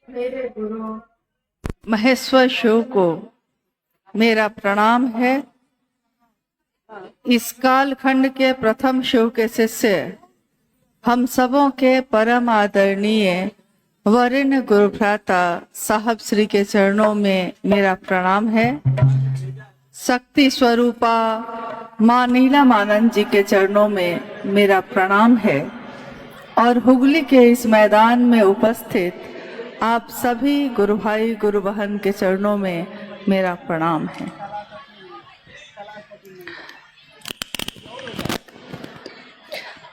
मेरे गुरु महेश्वर शिव को मेरा प्रणाम है। इस कालखंड के प्रथम शिव के शिष्य हम सबों के परम आदरणीय वरिष्ठ गुरु भ्राता साहब श्री के चरणों में मेरा प्रणाम है। शक्ति स्वरूपा माँ नीलमानंद जी के चरणों में मेरा प्रणाम है और हुगली के इस मैदान में उपस्थित आप सभी गुरु भाई गुरु बहन के चरणों में मेरा प्रणाम है।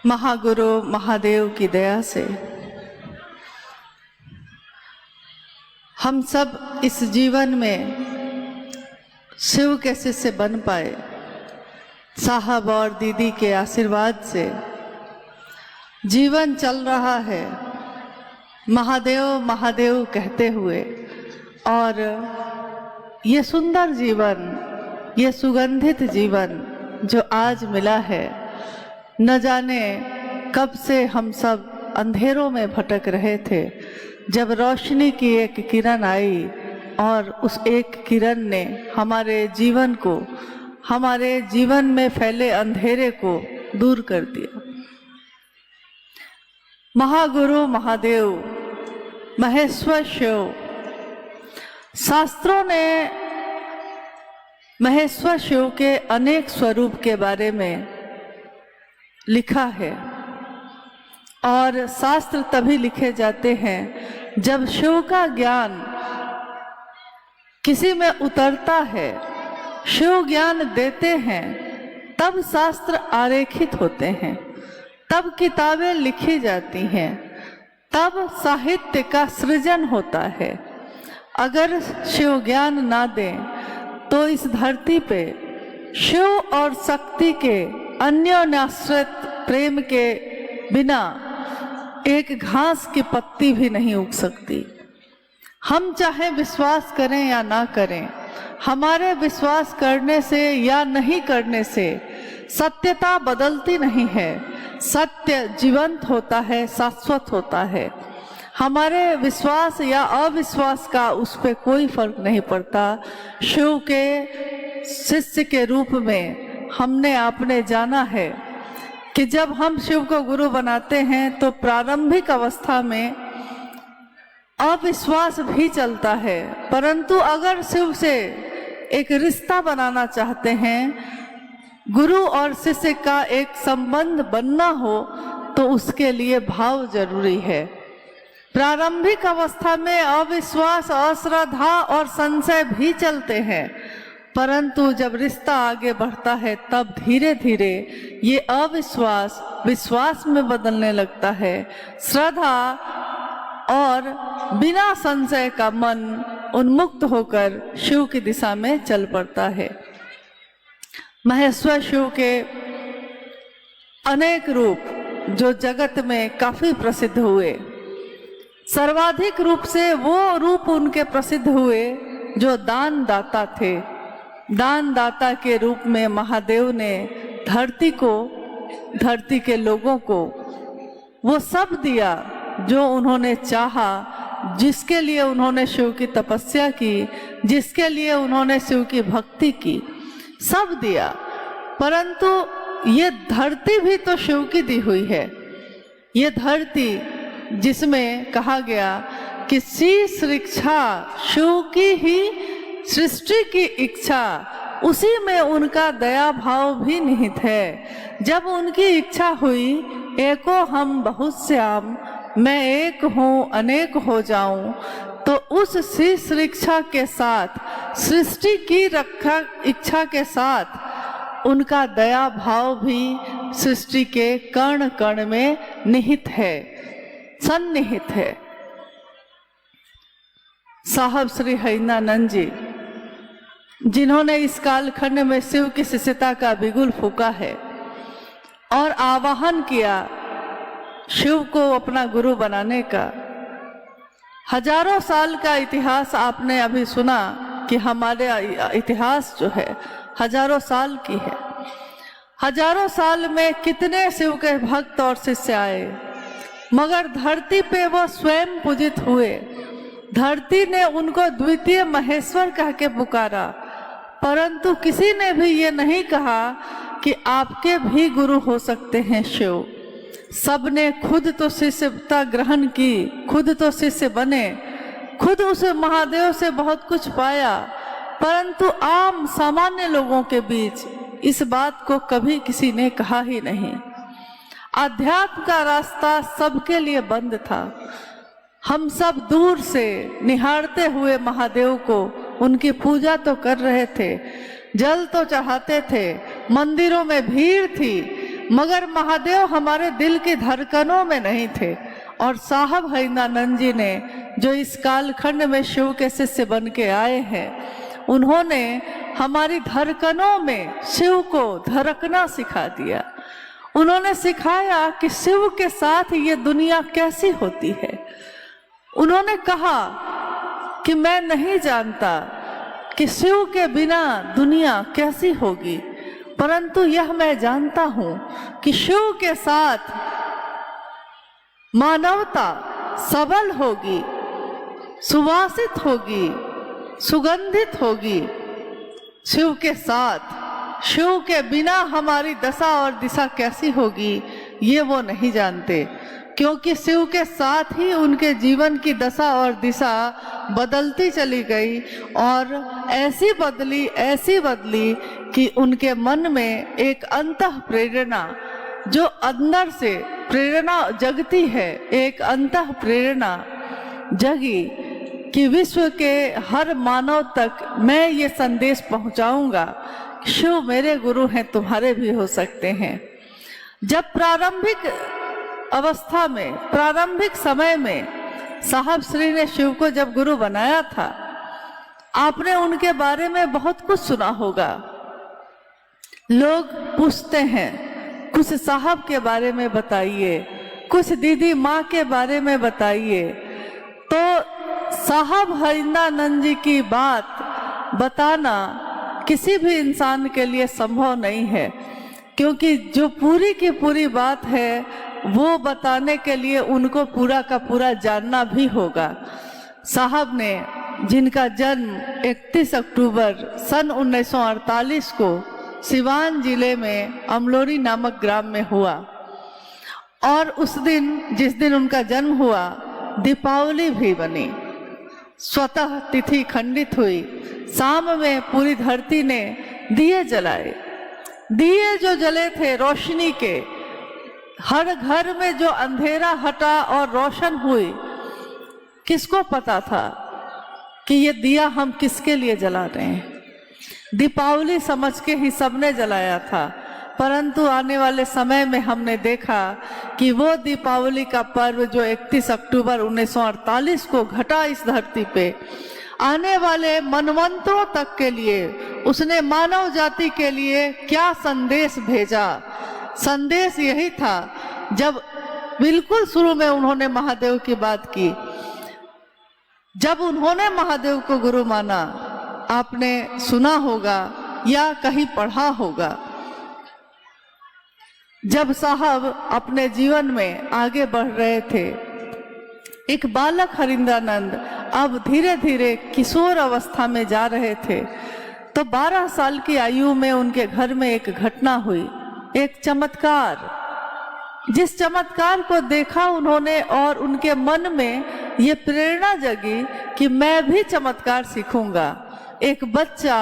महागुरु महादेव की दया से हम सब इस जीवन में शिव के शिष्य बन पाए। साहब और दीदी के आशीर्वाद से जीवन चल रहा है महादेव महादेव कहते हुए, और ये सुंदर जीवन, ये सुगंधित जीवन जो आज मिला है, न जाने कब से हम सब अंधेरों में भटक रहे थे। जब रोशनी की एक किरण आई और उस एक किरण ने हमारे जीवन को, हमारे जीवन में फैले अंधेरे को दूर कर दिया। महागुरु महादेव महेश्वर शिव, शास्त्रों ने महेश्वर शिव के अनेक स्वरूप के बारे में लिखा है, और शास्त्र तभी लिखे जाते हैं जब शिव का ज्ञान किसी में उतरता है, शिव ज्ञान देते हैं, तब शास्त्र आरेखित होते हैं, तब किताबें लिखी जाती हैं, तब साहित्य का सृजन होता है। अगर शिव ज्ञान ना दें तो इस धरती पे शिव और शक्ति के अन्योन्याश्रित प्रेम के बिना एक घास की पत्ती भी नहीं उग सकती। हम चाहे विश्वास करें या ना करें, हमारे विश्वास करने से या नहीं करने से सत्यता बदलती नहीं है। सत्य जीवंत होता है, शाश्वत होता है। हमारे विश्वास या अविश्वास का उस पर कोई फर्क नहीं पड़ता। शिव के शिष्य के रूप में हमने आपने जाना है कि जब हम शिव को गुरु बनाते हैं तो प्रारंभिक अवस्था में अविश्वास भी चलता है, परंतु अगर शिव से एक रिश्ता बनाना चाहते हैं, गुरु और शिष्य का एक संबंध बनना हो, तो उसके लिए भाव जरूरी है। प्रारंभिक अवस्था में अविश्वास, अश्रद्धा और संशय भी चलते हैं, परंतु जब रिश्ता आगे बढ़ता है तब धीरे धीरे ये अविश्वास विश्वास में बदलने लगता है। श्रद्धा और बिना संशय का मन उन्मुक्त होकर शिव की दिशा में चल पड़ता है। महेश्वर शिव के अनेक रूप जो जगत में काफी प्रसिद्ध हुए, सर्वाधिक रूप से वो रूप उनके प्रसिद्ध हुए जो दान दाता थे। दान दाता के रूप में महादेव ने धरती को, धरती के लोगों को वो सब दिया जो उन्होंने चाहा, जिसके लिए उन्होंने शिव की तपस्या की, जिसके लिए उन्होंने शिव की भक्ति की, सब दिया। परंतु ये धरती भी तो शिव की दी हुई है। ये धरती जिसमें कहा गया कि शीश इच्छा शिव की ही सृष्टि की इच्छा, उसी में उनका दया भाव भी निहित है। जब उनकी इच्छा हुई, एको हम बहुत श्याम, मैं एक हूँ अनेक हो जाऊं, तो उस शीश इच्छा के साथ, सृष्टि की रक्षा इच्छा के साथ उनका दया भाव भी सृष्टि के कण कण में निहित है, सन्निहित है। साहब श्री हरिनानंद जी, जिन्होंने इस कालखंड में शिव की शिष्यता का बिगुल फूका है और आवाहन किया शिव को अपना गुरु बनाने का। हजारों साल का इतिहास आपने अभी सुना कि हमारे इतिहास जो है हजारों साल की है। हजारों साल में कितने शिव के भक्त और शिष्य आए, मगर धरती पे वो स्वयं पूजित हुए। धरती ने उनको द्वितीय महेश्वर कह के पुकारा, परंतु किसी ने भी ये नहीं कहा कि आपके भी गुरु हो सकते हैं शिव। सबने खुद तो शिष्यता ग्रहण की, खुद तो शिष्य बने, खुद उस महादेव से बहुत कुछ पाया, परंतु आम सामान्य लोगों के बीच इस बात को कभी किसी ने कहा ही नहीं। अध्यात्म का रास्ता सबके लिए बंद था। हम सब दूर से निहारते हुए महादेव को उनकी पूजा तो कर रहे थे, जल तो चढ़ाते थे, मंदिरों में भीड़ थी, मगर महादेव हमारे दिल की धड़कनों में नहीं थे। और साहब हरिंदानंद जी ने जो इस कालखंड में शिव के शिष्य बन के आए हैं, उन्होंने हमारी धड़कनों में शिव को धड़कना सिखा दिया। उन्होंने सिखाया कि शिव के साथ ये दुनिया कैसी होती है। उन्होंने कहा कि मैं नहीं जानता कि शिव के बिना दुनिया कैसी होगी, परंतु यह मैं जानता हूँ कि शिव के साथ मानवता सबल होगी, सुवासित होगी, सुगंधित होगी। शिव के साथ, शिव के बिना हमारी दशा और दिशा कैसी होगी ये वो नहीं जानते, क्योंकि शिव के साथ ही उनके जीवन की दशा और दिशा बदलती चली गई और ऐसी बदली कि उनके मन में एक अंतः प्रेरणा, जो अंदर से प्रेरणा जगती है, एक अंतः प्रेरणा जगी कि विश्व के हर मानव तक मैं ये संदेश पहुंचाऊंगा, शिव मेरे गुरु हैं, तुम्हारे भी हो सकते हैं। जब प्रारंभिक अवस्था में, प्रारंभिक समय में साहब श्री ने शिव को जब गुरु बनाया था, आपने उनके बारे में बहुत कुछ सुना होगा। लोग पूछते हैं कुछ साहब के बारे में बताइए, कुछ दीदी माँ के बारे में बताइए। तो साहब हरिंदानंद जी की बात बताना किसी भी इंसान के लिए संभव नहीं है, क्योंकि जो पूरी की पूरी बात है वो बताने के लिए उनको पूरा का पूरा जानना भी होगा। साहब ने, जिनका जन्म 31 अक्टूबर सन 1948 को सिवान जिले में अमलोरी नामक ग्राम में हुआ, और उस दिन, जिस दिन उनका जन्म हुआ, दीपावली भी बनी। स्वतः तिथि खंडित हुई। शाम में पूरी धरती ने दिए जलाए। दिए जो जले थे रोशनी के, हर घर में जो अंधेरा हटा और रोशन हुई, किसको पता था कि ये दिया हम किसके लिए जला रहे हैं? दीपावली समझ के ही सबने जलाया था, परंतु आने वाले समय में हमने देखा कि वो दीपावली का पर्व जो 31 अक्टूबर 1948 को घटा इस धरती पे, आने वाले मनवंतरों तक के लिए उसने मानव जाति के लिए क्या संदेश भेजा। संदेश यही था, जब बिल्कुल शुरू में उन्होंने महादेव की बात की, जब उन्होंने महादेव को गुरु माना, आपने सुना होगा या कहीं पढ़ा होगा, जब साहब अपने जीवन में आगे बढ़ रहे थे, एक बालक हरिंदानंद अब धीरे धीरे किशोर अवस्था में जा रहे थे, तो 12 साल की आयु में उनके घर में एक घटना हुई, एक चमत्कार। जिस चमत्कार को देखा उन्होंने और उनके मन में ये प्रेरणा जगी कि मैं भी चमत्कार सीखूंगा। एक बच्चा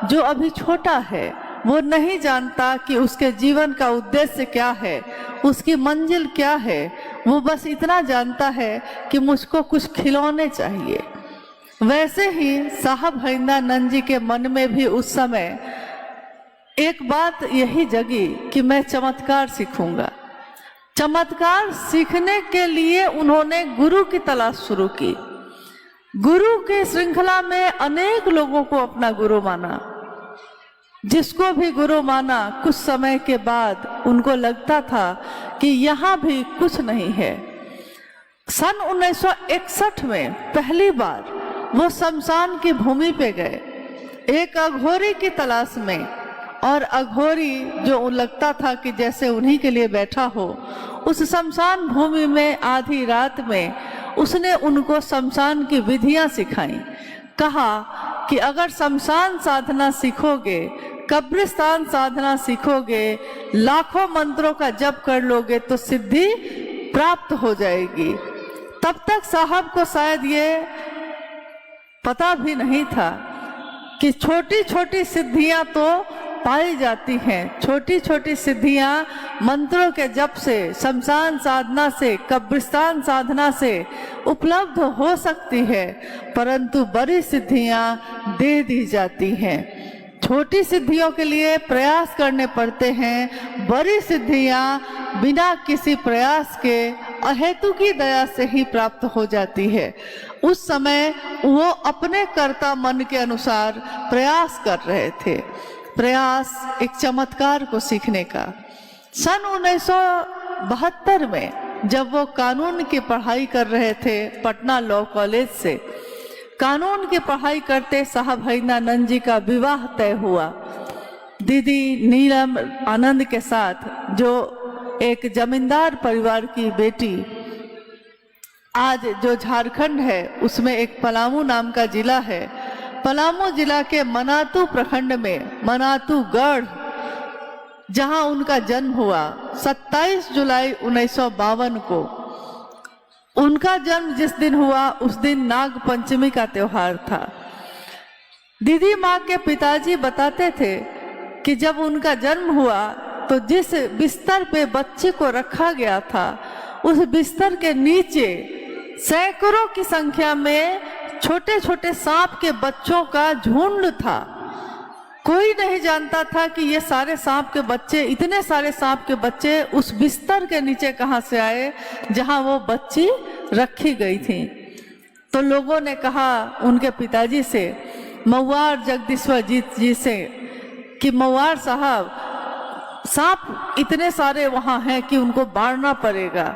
जो अभी छोटा है, वो नहीं जानता कि उसके जीवन का उद्देश्य क्या है, उसकी मंजिल क्या है, वो बस इतना जानता है कि मुझको कुछ खिलौने चाहिए। वैसे ही साहब हरिंदानंद जी के मन में भी उस समय एक बात यही जगी कि मैं चमत्कार सीखूंगा। चमत्कार सीखने के लिए उन्होंने गुरु की तलाश शुरू की। गुरु की श्रृंखला में अनेक लोगों को अपना गुरु माना। जिसको भी गुरु माना, कुछ समय के बाद उनको लगता था कि यहाँ भी कुछ नहीं है। सन 1961 में पहली बार वो शमशान की भूमि पे गए, एक अघोरी की तलाश में, और अघोरी जो लगता था कि जैसे उन्हीं के लिए बैठा हो, उस शमशान भूमि में आधी रात में उसने उनको शमशान की विधियां सिखाई। कहा कि अगर शमशान साधना सीखोगे, कब्रिस्तान साधना सीखोगे, लाखों मंत्रों का जप कर लोगे तो सिद्धि प्राप्त हो जाएगी। तब तक साहब को शायद ये पता भी नहीं था कि छोटी छोटी सिद्धियां तो पाई जाती हैं, छोटी छोटी सिद्धियां मंत्रों के जप से, शमशान साधना से, कब्रिस्तान साधना से उपलब्ध हो सकती है, परंतु बड़ी सिद्धियां दे दी जाती हैं। छोटी सिद्धियों के लिए प्रयास करने पड़ते हैं, बड़ी सिद्धियां बिना किसी प्रयास के अहेतु की दया से ही प्राप्त हो जाती है। उस समय वो अपने कर्ता मन के अनुसार प्रयास कर रहे थे, प्रयास एक चमत्कार को सीखने का। सन 1972 में जब वो कानून की पढ़ाई कर रहे थे पटना लॉ कॉलेज से, कानून की पढ़ाई करते साहब हरिनानंद जी का विवाह तय हुआ दीदी नीलम आनंद के साथ, जो एक जमींदार परिवार की बेटी। आज जो झारखंड है उसमें एक पलामू नाम का जिला है, पलामू जिला के मनातू प्रखंड में मनातूगढ़, जहां उनका जन्म हुआ 27 जुलाई 1952 को। उनका जन्म जिस दिन हुआ उस दिन नाग पंचमी का त्योहार था। दीदी माँ के पिताजी बताते थे कि जब उनका जन्म हुआ तो जिस बिस्तर पे बच्चे को रखा गया था उस बिस्तर के नीचे सैकड़ों की संख्या में छोटे छोटे सांप के बच्चों का झुंड था। कोई नहीं जानता था कि ये सारे सांप के बच्चे, इतने सारे सांप के बच्चे उस बिस्तर के नीचे कहाँ से आए जहाँ वो बच्ची रखी गई थी। तो लोगों ने कहा उनके पिताजी से, मवार जगदीश्वर जी से, कि मवार साहब सांप इतने सारे वहाँ हैं कि उनको मारना पड़ेगा।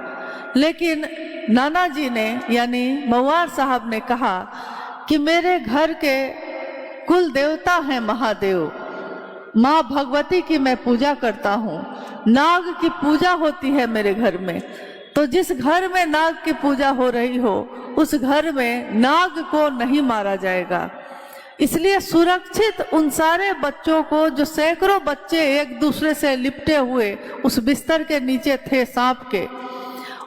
लेकिन नाना जी ने यानी मवार साहब ने कहा कि मेरे घर के कुल देवता हैं महादेव, माँ भगवती की मैं पूजा करता हूँ, नाग की पूजा होती है मेरे घर में, तो जिस घर में नाग की पूजा हो रही हो उस घर में नाग को नहीं मारा जाएगा। इसलिए सुरक्षित उन सारे बच्चों को, जो सैकड़ों बच्चे एक दूसरे से लिपटे हुए उस बिस्तर के नीचे थे सांप के,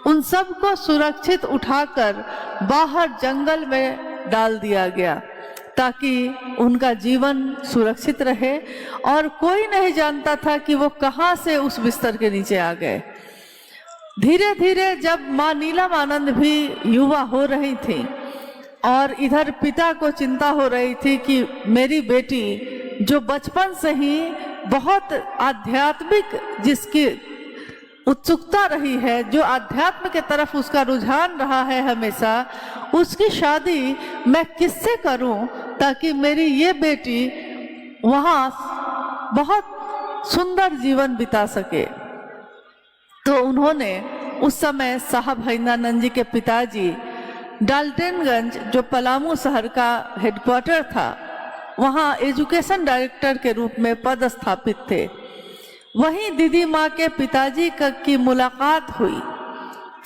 उन सबको सुरक्षित उठाकर बाहर जंगल में डाल दिया गया ताकि उनका जीवन सुरक्षित रहे। और कोई नहीं जानता था कि वो कहाँ से उस बिस्तर के नीचे आ गए। धीरे धीरे जब माँ नीलम आनंद भी युवा हो रही थी और इधर पिता को चिंता हो रही थी कि मेरी बेटी जो बचपन से ही बहुत आध्यात्मिक, जिसकी उत्सुकता रही है, जो आध्यात्म के तरफ उसका रुझान रहा है हमेशा, उसकी शादी मैं किससे करूं ताकि मेरी ये बेटी वहाँ बहुत सुंदर जीवन बिता सके। तो उन्होंने उस समय साहब हरिनानंद जी के पिताजी डाल्टनगंज, जो पलामू शहर का हेडक्वार्टर था, वहाँ एजुकेशन डायरेक्टर के रूप में पदस्थापित थे। वहीं दीदी माँ के पिताजी की मुलाकात हुई,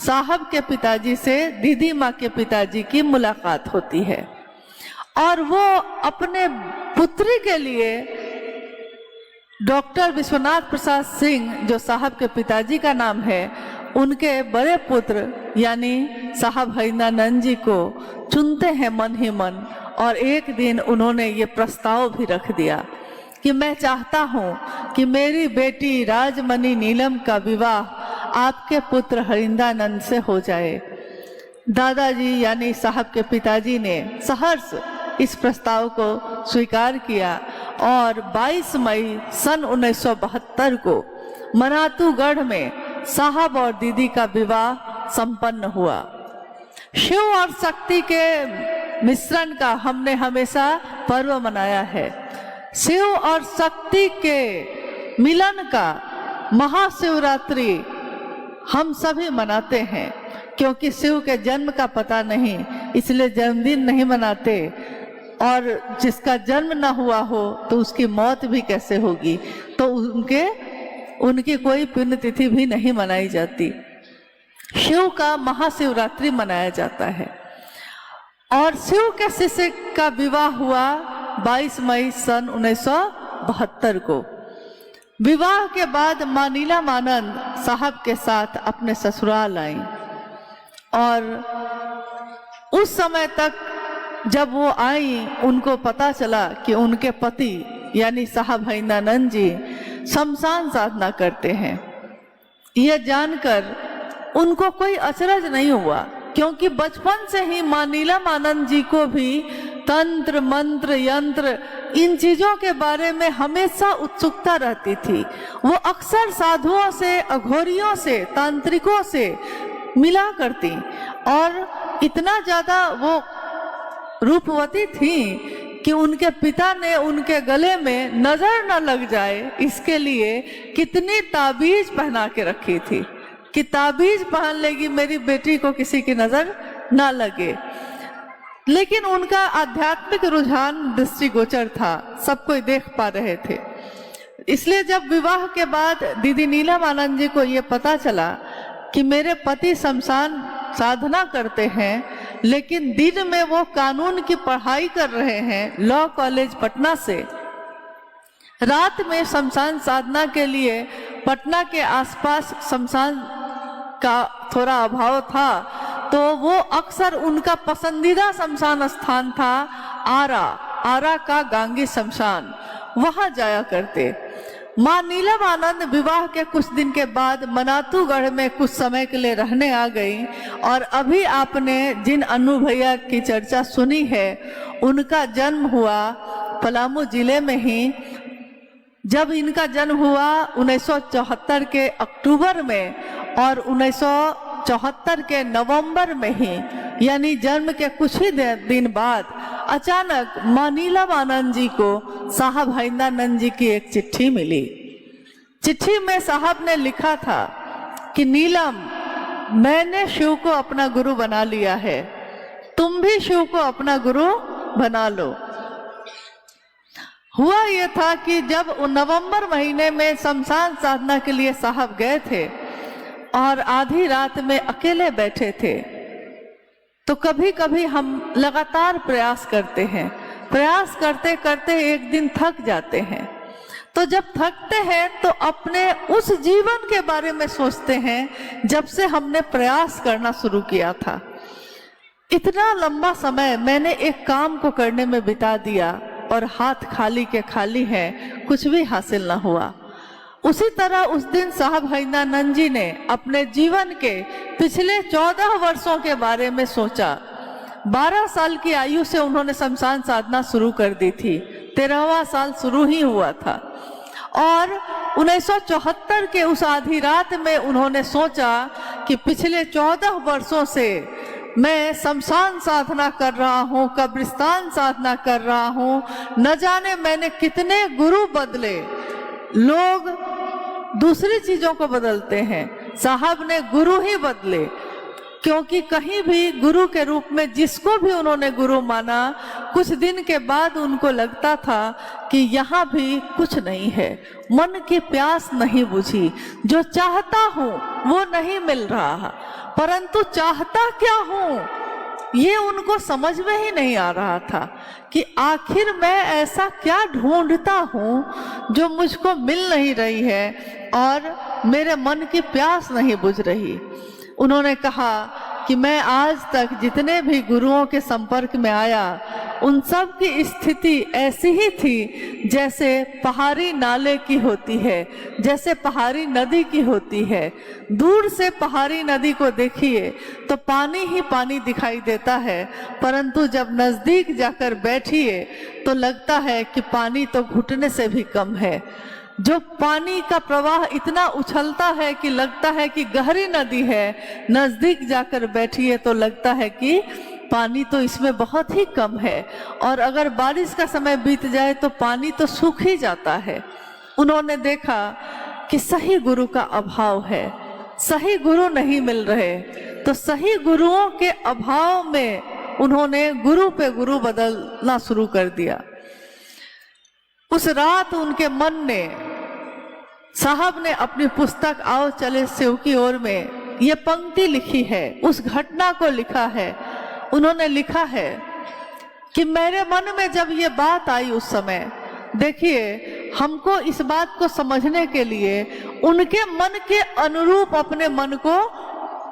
साहब के पिताजी से दीदी माँ के पिताजी की मुलाकात होती है और वो अपने पुत्री के लिए डॉक्टर विश्वनाथ प्रसाद सिंह, जो साहब के पिताजी का नाम है, उनके बड़े पुत्र यानी साहब हरिनानंद जी को चुनते हैं मन ही मन। और एक दिन उन्होंने ये प्रस्ताव भी रख दिया कि मैं चाहता हूँ कि मेरी बेटी राजमणि नीलम का विवाह आपके पुत्र हरिनानंद से हो जाए। दादाजी यानी साहब के पिताजी ने सहर्ष इस प्रस्ताव को स्वीकार किया और 22 मई सन 1972 को मनातूगढ़ में साहब और दीदी का विवाह संपन्न हुआ। शिव और शक्ति के मिश्रण का हमने हमेशा पर्व मनाया है। शिव और शक्ति के मिलन का महाशिवरात्रि हम सभी मनाते हैं, क्योंकि शिव के जन्म का पता नहीं, इसलिए जन्मदिन नहीं मनाते। और जिसका जन्म ना हुआ हो तो उसकी मौत भी कैसे होगी, तो उनकी कोई पुण्यतिथि भी नहीं मनाई जाती। शिव का महाशिवरात्रि मनाया जाता है। और शिव के शिष्य का विवाह हुआ 22 मई सन 1972 को। विवाह के बाद मां नीलमानंद साहब के साथ अपने ससुराल आई और उस समय तक जब वो आई उनको पता चला कि उनके पति यानी साहब भाईंदानंद जी शमशान साधना करते हैं। यह जानकर उनको कोई अचरज नहीं हुआ, क्योंकि बचपन से ही मां नीलमानंद जी को भी तंत्र मंत्र यंत्र इन चीजों के बारे में हमेशा उत्सुकता रहती थी। वो अक्सर साधुओं से, अघोरियों से, तांत्रिकों से मिला करती और इतना ज्यादा वो रूपवती थी कि उनके पिता ने उनके गले में नजर न लग जाए इसके लिए कितनी ताबीज पहना के रखी थी कि ताबीज पहन लेगी मेरी बेटी को किसी की नजर ना लगे। लेकिन उनका आध्यात्मिक रुझान दृष्टिगोचर था, सब कोई देख पा रहे थे। इसलिए जब विवाह के बाद दीदी नीलमानंद जी को ये पता चला कि मेरे पति शमशान साधना करते हैं, लेकिन दिन में वो कानून की पढ़ाई कर रहे हैं लॉ कॉलेज पटना से, रात में शमशान साधना के लिए पटना के आसपास शमशान का थोड़ा अभाव था, तो वो अक्सर उनका पसंदीदा शमशान स्थान था आरा का गांगी शमशान, वहां जाया करते। मां नीलमानंद विवाह के कुछ दिन के बाद मनातूगढ़ में कुछ समय के लिए रहने आ गई और अभी आपने जिन अनु भैया की चर्चा सुनी है उनका जन्म हुआ पलामू जिले में ही। जब इनका जन्म हुआ 1974 के अक्टूबर में और 1974 के नवंबर में ही, यानी जन्म के कुछ ही दिन बाद अचानक मां नीलमानंद जी को साहब भाईंदानंद जी की एक चिट्ठी मिली। चिट्ठी में साहब ने लिखा था कि नीलम, मैंने शिव को अपना गुरु बना लिया है, तुम भी शिव को अपना गुरु बना लो। हुआ यह था कि जब नवंबर महीने में शमशान साधना के लिए साहब गए थे और आधी रात में अकेले बैठे थे, तो कभी कभी हम लगातार प्रयास करते हैं, प्रयास करते करते एक दिन थक जाते हैं। तो जब थकते हैं तो अपने उस जीवन के बारे में सोचते हैं जब से हमने प्रयास करना शुरू किया था। इतना लंबा समय मैंने एक काम को करने में बिता दिया और हाथ खाली के खाली है, कुछ भी हासिल न हुआ। उसी तरह उस दिन साहब भाईंदानंद जी ने अपने जीवन के पिछले 14 वर्षों के बारे में सोचा। 12 साल की आयु से उन्होंने शमशान साधना शुरू कर दी थी, 13वां साल शुरू ही हुआ था और 1974 के उस आधी रात में उन्होंने सोचा कि पिछले 14 वर्षों से मैं शमशान साधना कर रहा हूँ, कब्रिस्तान साधना कर रहा हूँ, न जाने मैंने कितने गुरु बदले। लोग दूसरी चीजों को बदलते हैं, साहब ने गुरु ही बदले, क्योंकि कहीं भी गुरु के रूप में जिसको भी उन्होंने गुरु माना, कुछ दिन के बाद उनको लगता था कि यहाँ भी कुछ नहीं है, मन की प्यास नहीं बुझी, जो चाहता हूँ वो नहीं मिल रहा, परंतु चाहता क्या हूँ ये उनको समझ में ही नहीं आ रहा था कि आखिर मैं ऐसा क्या ढूंढता हूँ जो मुझको मिल नहीं रही है और मेरे मन की प्यास नहीं बुझ रही। उन्होंने कहा कि मैं आज तक जितने भी गुरुओं के संपर्क में आया उन सब की स्थिति ऐसी ही थी जैसे पहाड़ी नाले की होती है, जैसे पहाड़ी नदी की होती है। दूर से पहाड़ी नदी को देखिए तो पानी ही पानी दिखाई देता है, परंतु जब नजदीक जाकर बैठिए तो लगता है कि पानी तो घुटने से भी कम है। जो पानी का प्रवाह इतना उछलता है कि लगता है कि गहरी नदी है, नजदीक जाकर बैठिए तो लगता है कि पानी तो इसमें बहुत ही कम है, और अगर बारिश का समय बीत जाए तो पानी तो सूख ही जाता है। उन्होंने देखा कि सही गुरु का अभाव है, सही गुरु नहीं मिल रहे, तो सही गुरुओं के अभाव में उन्होंने गुरु पे गुरु बदलना शुरू कर दिया। उस रात उनके मन ने, साहब ने अपनी पुस्तक आओ चले शिव की ओर में ये पंक्ति लिखी है, उस घटना को लिखा है। उन्होंने लिखा है कि मेरे मन में जब ये बात आई उस समय, देखिए हमको इस बात को समझने के लिए उनके मन के अनुरूप अपने मन को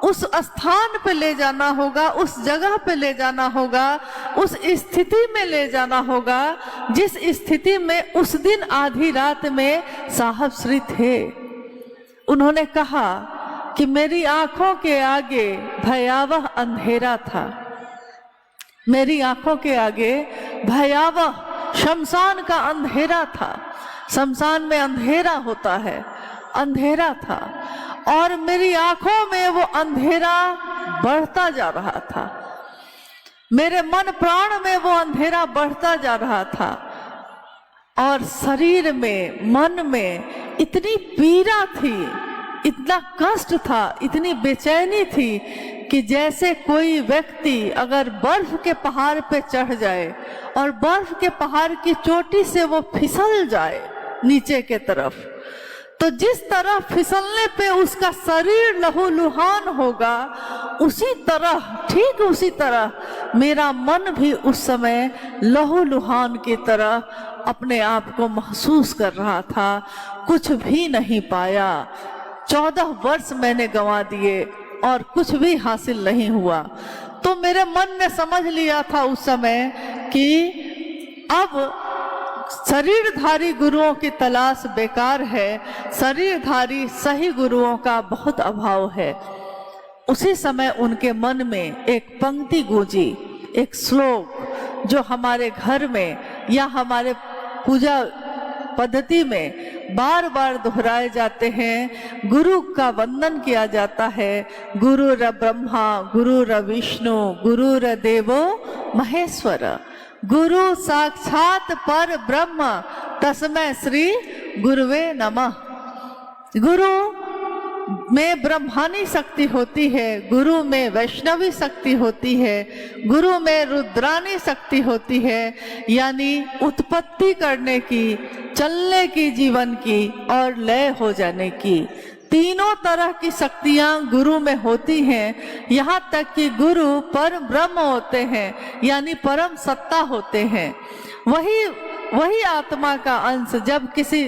उस स्थान पे ले जाना होगा, उस जगह पे ले जाना होगा, उस स्थिति में ले जाना होगा जिस स्थिति में उस दिन आधी रात में साहब श्री थे। उन्होंने कहा कि मेरी आंखों के आगे भयावह अंधेरा था, मेरी आंखों के आगे भयावह शमशान का अंधेरा था। शमशान में अंधेरा होता है, अंधेरा था और मेरी आंखों में वो अंधेरा बढ़ता जा रहा था, मेरे मन प्राण में वो अंधेरा बढ़ता जा रहा था और शरीर में, मन में इतनी पीड़ा थी, इतना कष्ट था, इतनी बेचैनी थी कि जैसे कोई व्यक्ति अगर बर्फ के पहाड़ पे चढ़ जाए और बर्फ के पहाड़ की चोटी से वो फिसल जाए नीचे के तरफ, तो जिस तरह फिसलने पे उसका शरीर लहूलुहान होगा, उसी तरह, ठीक उसी तरह मेरा मन भी उस समय लहूलुहान की तरह अपने आप को महसूस कर रहा था। कुछ भी नहीं पाया, 14 वर्ष मैंने गंवा दिए और कुछ भी हासिल नहीं हुआ। तो मेरे मन ने समझ लिया था उस समय कि अब शरीरधारी गुरुओं की तलाश बेकार है, शरीरधारी सही गुरुओं का बहुत अभाव है। उसी समय उनके मन में एक पंक्ति गूंजी, एक श्लोक जो हमारे घर में या हमारे पूजा पद्धति में बार बार दोहराए जाते हैं। गुरु का वंदन किया जाता है, गुरुर ब्रह्मा गुरुर विष्णु गुरुर देवो महेश्वर, गुरु साक्षात पर ब्रह्म तस्मै श्री गुरुवे नमः। गुरु में ब्रह्मानी शक्ति होती है, गुरु में वैष्णवी शक्ति होती है, गुरु में रुद्रानी शक्ति होती है, यानी उत्पत्ति करने की, चलने की जीवन की और लय हो जाने की। तीनों तरह की शक्तियां गुरु में होती हैं। यहाँ तक कि गुरु परम ब्रह्म होते हैं, यानी परम सत्ता होते हैं। वही आत्मा का अंश जब किसी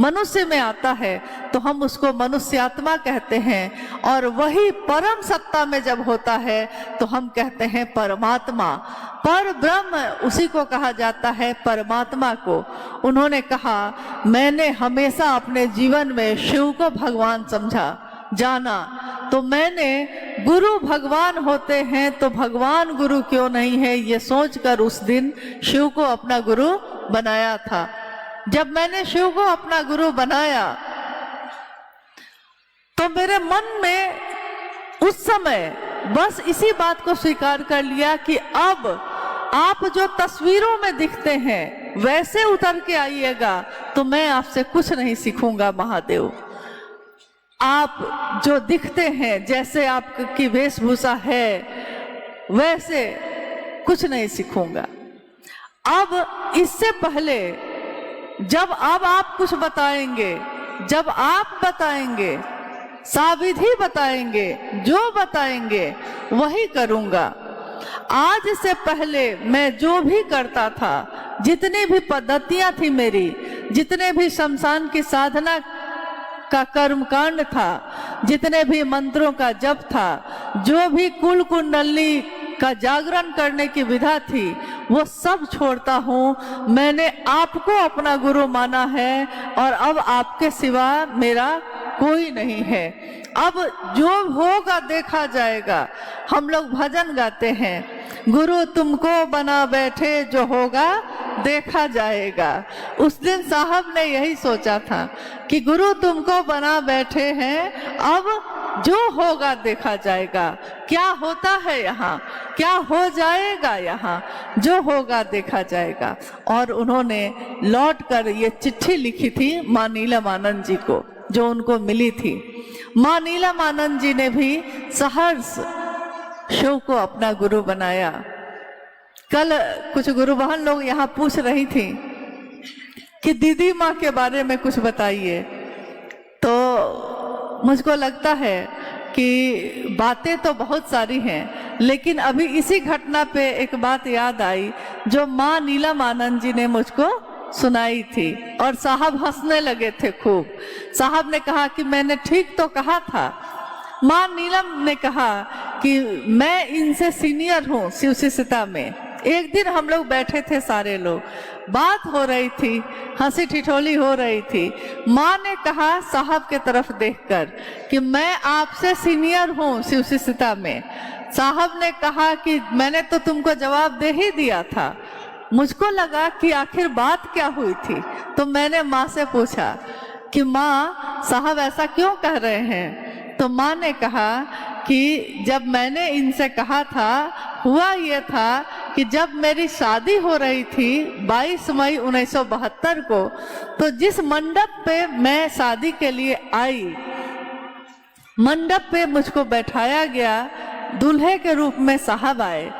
मनुष्य में आता है तो हम उसको मनुष्यात्मा कहते हैं, और वही परम सत्ता में जब होता है तो हम कहते हैं परमात्मा। पर ब्रह्म उसी को कहा जाता है, परमात्मा को। उन्होंने कहा, मैंने हमेशा अपने जीवन में शिव को भगवान समझा, जाना, तो मैंने गुरु भगवान होते हैं तो भगवान गुरु क्यों नहीं है, ये सोचकर उस दिन शिव को अपना गुरु बनाया था। जब मैंने शिव को अपना गुरु बनाया तो मेरे मन में उस समय बस इसी बात को स्वीकार कर लिया कि अब आप जो तस्वीरों में दिखते हैं वैसे उतर के आइएगा तो मैं आपसे कुछ नहीं सीखूंगा महादेव। आप जो दिखते हैं, जैसे आपकी वेशभूषा है, वैसे कुछ नहीं सीखूंगा। अब इससे पहले जब अब आप कुछ बताएंगे, जब आप बताएंगे, साविधि बताएंगे, जो बताएंगे वही करूंगा। आज से पहले मैं जो भी करता था, जितनी भी पद्धतियां थी मेरी, जितने भी शमशान की साधना का कर्मकांड था, जितने भी मंत्रों का जप था, जो भी कुल कुंडली का जागरण करने की विधा थी, वो सब छोड़ता हूँ। मैंने आपको अपना गुरु माना है और अब आपके सिवा मेरा कोई नहीं है। अब जो होगा देखा जाएगा। हम लोग भजन गाते हैं, गुरु तुमको बना बैठे, जो होगा देखा जाएगा। उस दिन साहब ने यही सोचा था कि गुरु तुमको बना बैठे हैं, अब जो होगा देखा जाएगा। क्या होता है यहाँ, क्या हो जाएगा यहाँ, जो होगा देखा जाएगा। और उन्होंने लौट कर ये चिट्ठी लिखी थी माँ नीलम जी को, जो उनको मिली थी। माँ नीलम आनंद जी ने भी सहर्ष शिव को अपना गुरु बनाया। कल कुछ गुरु बहन लोग यहाँ पूछ रही थी कि दीदी माँ के बारे में कुछ बताइए, तो मुझको लगता है कि बातें तो बहुत सारी हैं, लेकिन अभी इसी घटना पे एक बात याद आई जो माँ नीलम आनंद जी ने मुझको सुनाई थी, और साहब हंसने लगे थे खूब। साहब ने कहा कि मैंने ठीक तो कहा था। माँ नीलम ने कहा कि मैं इनसे सीनियर हूँ शिव शिष्यता में। एक दिन हम लोग बैठे थे, सारे लोग, बात हो रही थी, हंसी ठिठोली हो रही थी। माँ ने कहा साहब के तरफ देखकर कि मैं आपसे सीनियर हूँ शिव शिष्यता में। साहब ने कहा कि मैंने तो तुमको जवाब दे ही दिया था। मुझको लगा कि आखिर बात क्या हुई थी, तो मैंने माँ से पूछा कि माँ साहब ऐसा क्यों कह रहे हैं। तो माँ ने कहा कि जब मैंने इनसे कहा था, हुआ ये था कि जब मेरी शादी हो रही थी 22 मई 1972 को, तो जिस मंडप पे मैं शादी के लिए आई, मंडप पे मुझको बैठाया गया, दूल्हे के रूप में साहब आए।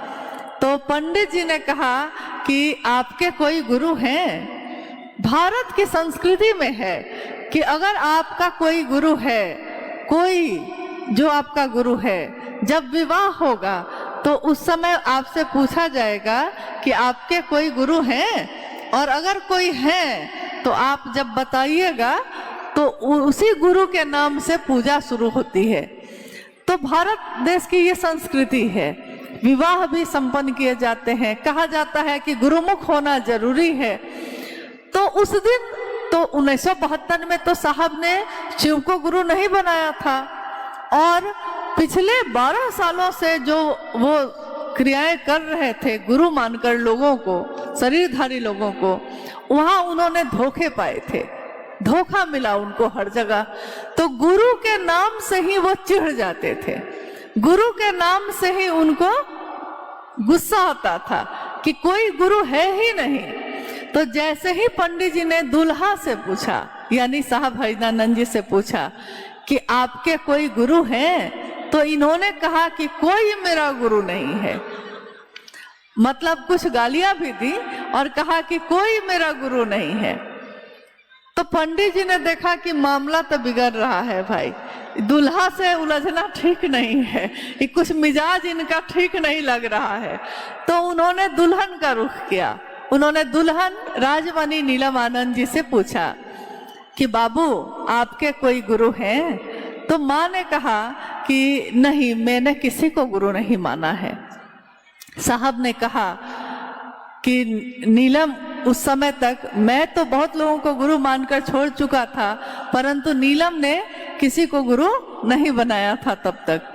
तो पंडित जी ने कहा कि आपके कोई गुरु हैं? भारत की संस्कृति में है कि अगर आपका कोई गुरु है, कोई जो आपका गुरु है, जब विवाह होगा तो उस समय आपसे पूछा जाएगा कि आपके कोई गुरु हैं, और अगर कोई है तो आप जब बताइएगा तो उसी गुरु के नाम से पूजा शुरू होती है। तो भारत देश की ये संस्कृति है। विवाह भी संपन्न किए जाते हैं, कहा जाता है कि गुरुमुख होना जरूरी है। तो उस दिन तो 1972 में तो साहब ने शिव को गुरु नहीं बनाया था, और पिछले 12 सालों से जो वो क्रियाएं कर रहे थे गुरु मानकर लोगों को, शरीरधारी लोगों को, वहां उन्होंने धोखे पाए थे, धोखा मिला उनको हर जगह। तो गुरु के नाम से ही वो चिढ़ जाते थे, गुरु के नाम से ही उनको गुस्सा आता था कि कोई गुरु है ही नहीं। तो जैसे ही पंडित जी ने दूल्हा से पूछा, यानी साहब हरिदानंद जी से पूछा कि आपके कोई गुरु हैं, तो इन्होंने कहा कि कोई मेरा गुरु नहीं है। मतलब कुछ गालियां भी दी और कहा कि कोई मेरा गुरु नहीं है। तो पंडित जी ने देखा कि मामला तो बिगड़ रहा है भाई, दूल्हा से उलझना ठीक नहीं है, कि कुछ मिजाज इनका ठीक नहीं लग रहा है। तो उन्होंने दुल्हन का रुख किया। उन्होंने दुल्हन राजमणि नीलम आनंद जी से पूछा कि बाबू आपके कोई गुरु हैं? तो माँ ने कहा कि नहीं, मैंने किसी को गुरु नहीं माना है। साहब ने कहा कि नीलम, उस समय तक मैं तो बहुत लोगों को गुरु मानकर छोड़ चुका था, परंतु नीलम ने किसी को गुरु नहीं बनाया था तब तक।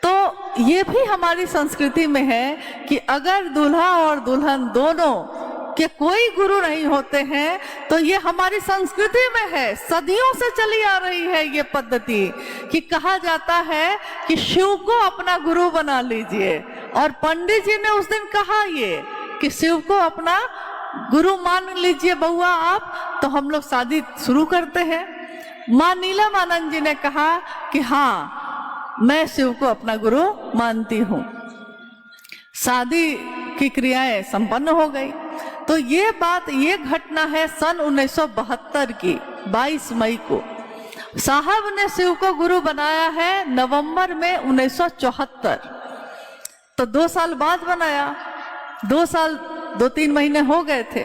तो ये भी हमारी संस्कृति में है कि अगर दूल्हा और दुल्हन दोनों के कोई गुरु नहीं होते हैं, तो ये हमारी संस्कृति में है, सदियों से चली आ रही है ये पद्धति, कि कहा जाता है कि शिव को अपना गुरु बना लीजिए। और पंडित जी ने उस दिन कहा ये कि शिव को अपना गुरु मान लीजिए बउआ आप, तो हम लोग शादी शुरू करते हैं। माँ नीलम आनंद जी ने कहा कि हाँ, मैं शिव को अपना गुरु मानती हूँ। शादी की क्रियाएं संपन्न हो गई। तो ये बात, ये घटना है सन 1972 की 22 मई को। साहब ने शिव को गुरु बनाया है नवंबर में 1974। तो 2 साल बाद बनाया, 2 साल 2-3 महीने हो गए थे।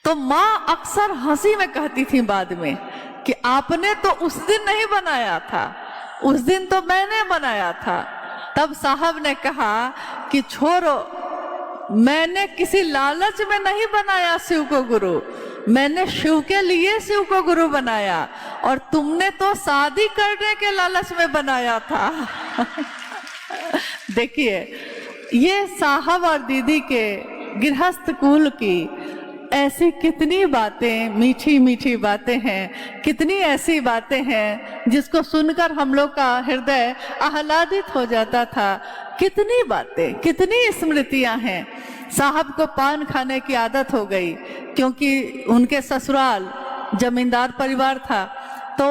तो माँ अक्सर हंसी में कहती थी बाद में कि आपने तो उस दिन नहीं बनाया था, उस दिन तो मैंने बनाया था। तब साहब ने कहा कि छोड़ो, मैंने किसी लालच में नहीं बनाया शिव को गुरु, मैंने शिव के लिए शिव को गुरु बनाया, और तुमने तो शादी करने के लालच में बनाया था। देखिए, ये साहब और दीदी के गृहस्थ कुल की ऐसी कितनी बातें, मीठी मीठी बातें हैं, कितनी ऐसी बातें हैं जिसको सुनकर हम लोग का हृदय आह्लादित हो जाता था। कितनी बातें, कितनी स्मृतियां हैं। साहब को पान खाने की आदत हो गई, क्योंकि उनके ससुराल जमींदार परिवार था। तो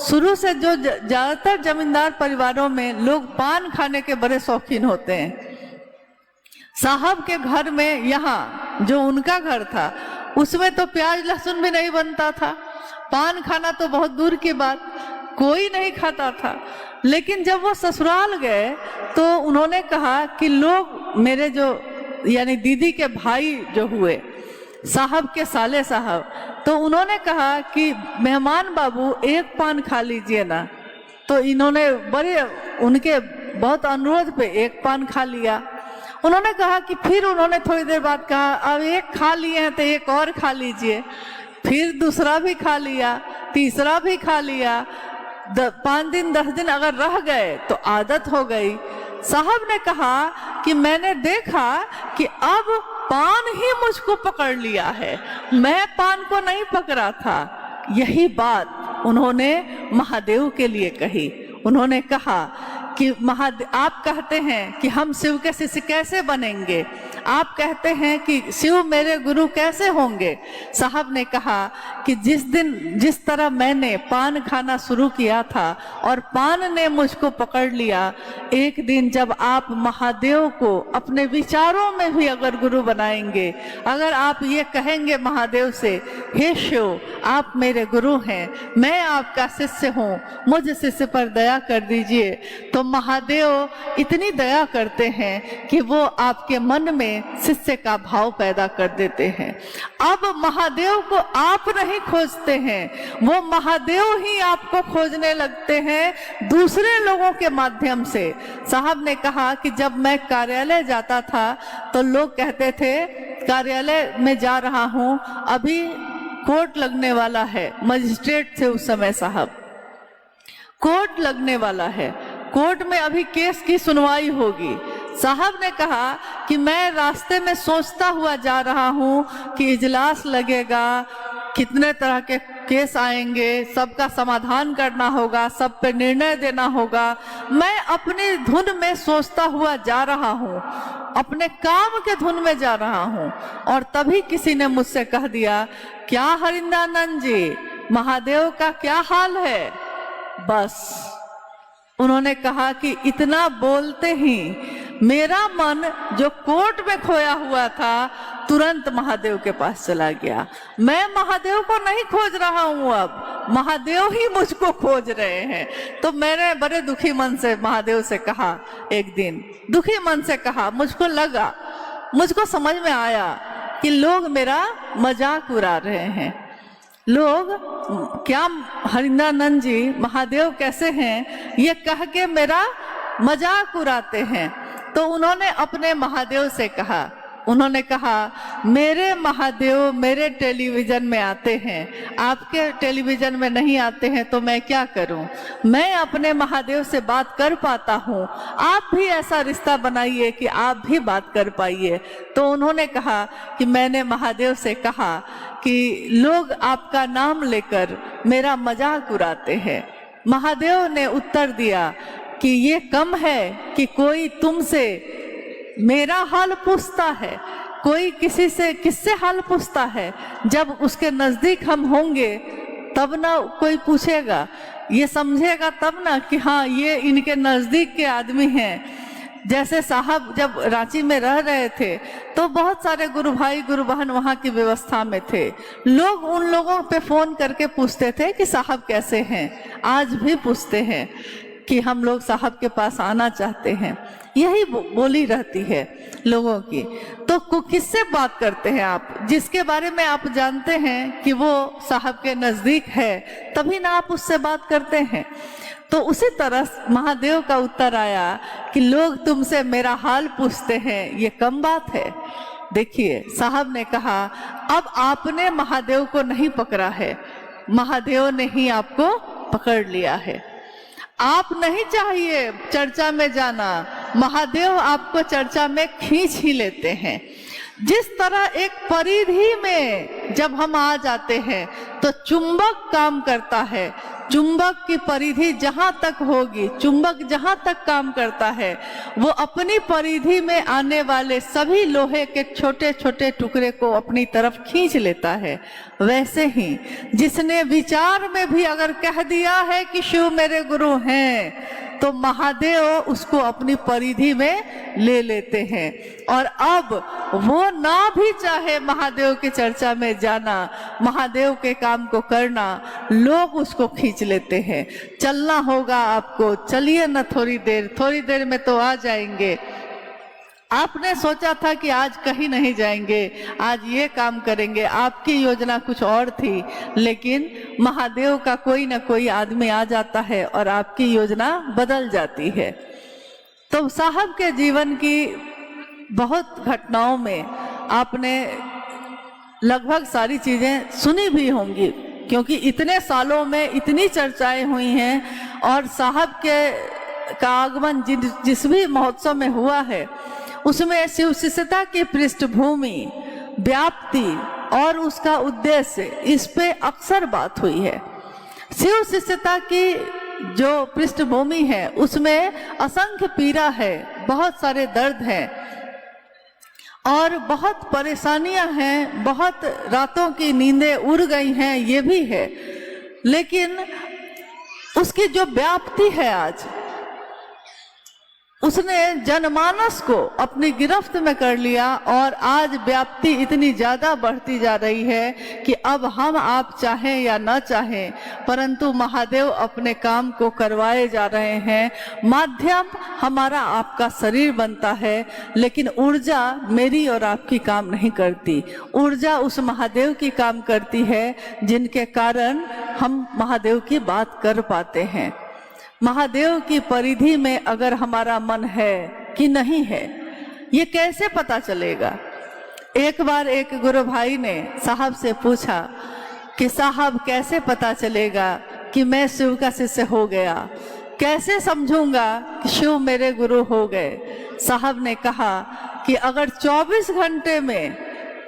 शुरू से जो ज्यादातर जमींदार परिवारों में लोग पान खाने के बड़े शौकीन होते हैं। साहब के घर में, यहाँ जो उनका घर था, उसमें तो प्याज लहसुन भी नहीं बनता था, पान खाना तो बहुत दूर की बात। कोई नहीं खाता था। लेकिन जब वो ससुराल गए तो उन्होंने कहा कि लोग मेरे जो यानी दीदी के भाई जो हुए साहब के साले साहब, तो उन्होंने कहा कि मेहमान बाबू एक पान खा लीजिए ना। तो इन्होंने बड़े उनके बहुत अनुरोध पे एक पान खा लिया। उन्होंने कहा कि फिर उन्होंने थोड़ी देर बाद कहा अब एक खा लिए हैं तो एक और खा लीजिए। फिर दूसरा भी खा लिया, तीसरा भी खा लिया। 5 दिन 10 दिन अगर रह गए तो आदत हो गई। साहब ने कहा कि मैंने देखा कि अब पान ही मुझको पकड़ लिया है, मैं पान को नहीं पकड़ा था। यही बात उन्होंने महादेव के लिए कही। उन्होंने कहा कि महादेव, आप कहते हैं कि हम शिव के शिष्य कैसे बनेंगे, आप कहते हैं कि शिव मेरे गुरु कैसे होंगे। साहब ने कहा कि जिस तरह मैंने पान खाना शुरू किया था और पान ने मुझको पकड़ लिया, एक दिन जब आप महादेव को अपने विचारों में भी अगर गुरु बनाएंगे, अगर आप ये कहेंगे महादेव से, हे शिव आप मेरे गुरु हैं, मैं आपका शिष्य हूँ, मुझ शिष्य पर दया कर दीजिए, तो महादेव इतनी दया करते हैं कि वो आपके मन में शिष्य का भाव पैदा कर देते हैं। अब महादेव को आप नहीं खोजते हैं, वो महादेव ही आपको खोजने लगते हैं दूसरे लोगों के माध्यम से। साहब ने कहा कि जब मैं कार्यालय जाता था तो लोग कहते थे कार्यालय में जा रहा हूँ, अभी कोर्ट लगने वाला है। मजिस्ट्रेट थे उस समय साहब, कोर्ट लगने वाला है, कोर्ट में अभी केस की सुनवाई होगी। साहब ने कहा कि मैं रास्ते में सोचता हुआ जा रहा हूँ कि इजलास लगेगा, कितने तरह के केस आएंगे, सबका समाधान करना होगा, सब पे निर्णय देना होगा। मैं अपनी धुन में सोचता हुआ जा रहा हूँ, अपने काम के धुन में जा रहा हूँ, और तभी किसी ने मुझसे कह दिया, क्या हरिंदानंद जी महादेव का क्या हाल है। बस उन्होंने कहा कि इतना बोलते ही मेरा मन जो कोर्ट में खोया हुआ था तुरंत महादेव के पास चला गया। मैं महादेव को नहीं खोज रहा हूँ, अब महादेव ही मुझको खोज रहे हैं। तो मैंने बड़े दुखी मन से महादेव से कहा, एक दिन दुखी मन से कहा, मुझको समझ में आया कि लोग मेरा मजाक उड़ा रहे हैं। लोग क्या हरिंदानंद जी महादेव कैसे हैं ये कह के मेरा मजाक उड़ाते हैं। तो उन्होंने अपने महादेव से कहा, उन्होंने कहा मेरे महादेव मेरे टेलीविजन में आते हैं, आपके टेलीविजन में नहीं आते हैं, तो मैं क्या करूं, मैं अपने महादेव से बात कर पाता हूं, आप भी ऐसा रिश्ता बनाइए कि आप भी बात कर पाइए। तो उन्होंने कहा कि मैंने महादेव से कहा कि लोग आपका नाम लेकर मेरा मजाक उड़ाते हैं। महादेव ने उत्तर दिया कि ये कम है कि कोई तुमसे मेरा हाल पूछता है, कोई किससे हाल पूछता है। जब उसके नजदीक हम होंगे तब ना कोई पूछेगा, ये समझेगा तब ना कि हाँ ये इनके नजदीक के आदमी हैं। जैसे साहब जब रांची में रह रहे थे तो बहुत सारे गुरु भाई गुरु बहन वहाँ की व्यवस्था में थे, लोग उन लोगों पे फोन करके पूछते थे कि साहब कैसे हैं, आज भी पूछते हैं कि हम लोग साहब के पास आना चाहते हैं। यही बोली रहती है लोगों की। तो किससे बात करते हैं आप, जिसके बारे में आप जानते हैं कि वो साहब के नजदीक है, तभी ना आप उससे बात करते हैं। तो उसी तरह महादेव का उत्तर आया कि लोग तुमसे मेरा हाल पूछते हैं, ये कम बात है। देखिए साहब ने कहा अब आपने महादेव को नहीं पकड़ा है, महादेव ने ही आपको पकड़ लिया है। आप नहीं चाहिए चर्चा में जाना, महादेव आपको चर्चा में खींच ही लेते हैं। जिस तरह एक परिधि में जब हम आ जाते हैं तो चुंबक काम करता है, चुंबक की परिधि जहां तक होगी, चुंबक जहां तक काम करता है, वो अपनी परिधि में आने वाले सभी लोहे के छोटे छोटे टुकड़े को अपनी तरफ खींच लेता है। वैसे ही जिसने विचार में भी अगर कह दिया है कि शिव मेरे गुरु हैं, तो महादेव उसको अपनी परिधि में ले लेते हैं। और अब वो ना भी चाहे महादेव के चर्चा में जाना, महादेव के काम को करना, लोग उसको खींच लेते हैं। चलना होगा आपको, चलिए ना, थोड़ी देर में तो आ जाएंगे। आपने सोचा था कि आज कहीं नहीं जाएंगे, आज ये काम करेंगे, आपकी योजना कुछ और थी, लेकिन महादेव का कोई ना कोई आदमी आ जाता है और आपकी योजना बदल जाती है। तो साहब के जीवन की बहुत घटनाओं में आपने लगभग सारी चीजें सुनी भी होंगी, क्योंकि इतने सालों में इतनी चर्चाएं हुई हैं। और साहब का आगमन जिस भी महोत्सव में हुआ है उसमें शिव शिष्यता की पृष्ठभूमि, व्याप्ति और उसका उद्देश्य, इस पे अक्सर बात हुई है। शिव शिष्यता की जो पृष्ठभूमि है उसमें असंख्य पीड़ा है, बहुत सारे दर्द हैं और बहुत परेशानियां हैं, बहुत रातों की नींदें उड़ गई हैं, ये भी है। लेकिन उसकी जो व्याप्ति है आज, उसने जनमानस को अपनी गिरफ्त में कर लिया और आज व्याप्ति इतनी ज्यादा बढ़ती जा रही है कि अब हम आप चाहें या न चाहें, परंतु महादेव अपने काम को करवाए जा रहे हैं। माध्यम हमारा आपका शरीर बनता है, लेकिन ऊर्जा मेरी और आपकी काम नहीं करती। ऊर्जा उस महादेव की काम करती है जिनके कारण हम महादेव की बात कर पाते हैं। महादेव की परिधि में अगर हमारा मन है कि नहीं है, ये कैसे पता चलेगा? एक बार एक गुरु भाई ने साहब से पूछा कि साहब कैसे पता चलेगा कि मैं शिव का शिष्य हो गया, कैसे समझूंगा कि शिव मेरे गुरु हो गए? साहब ने कहा कि अगर 24 घंटे में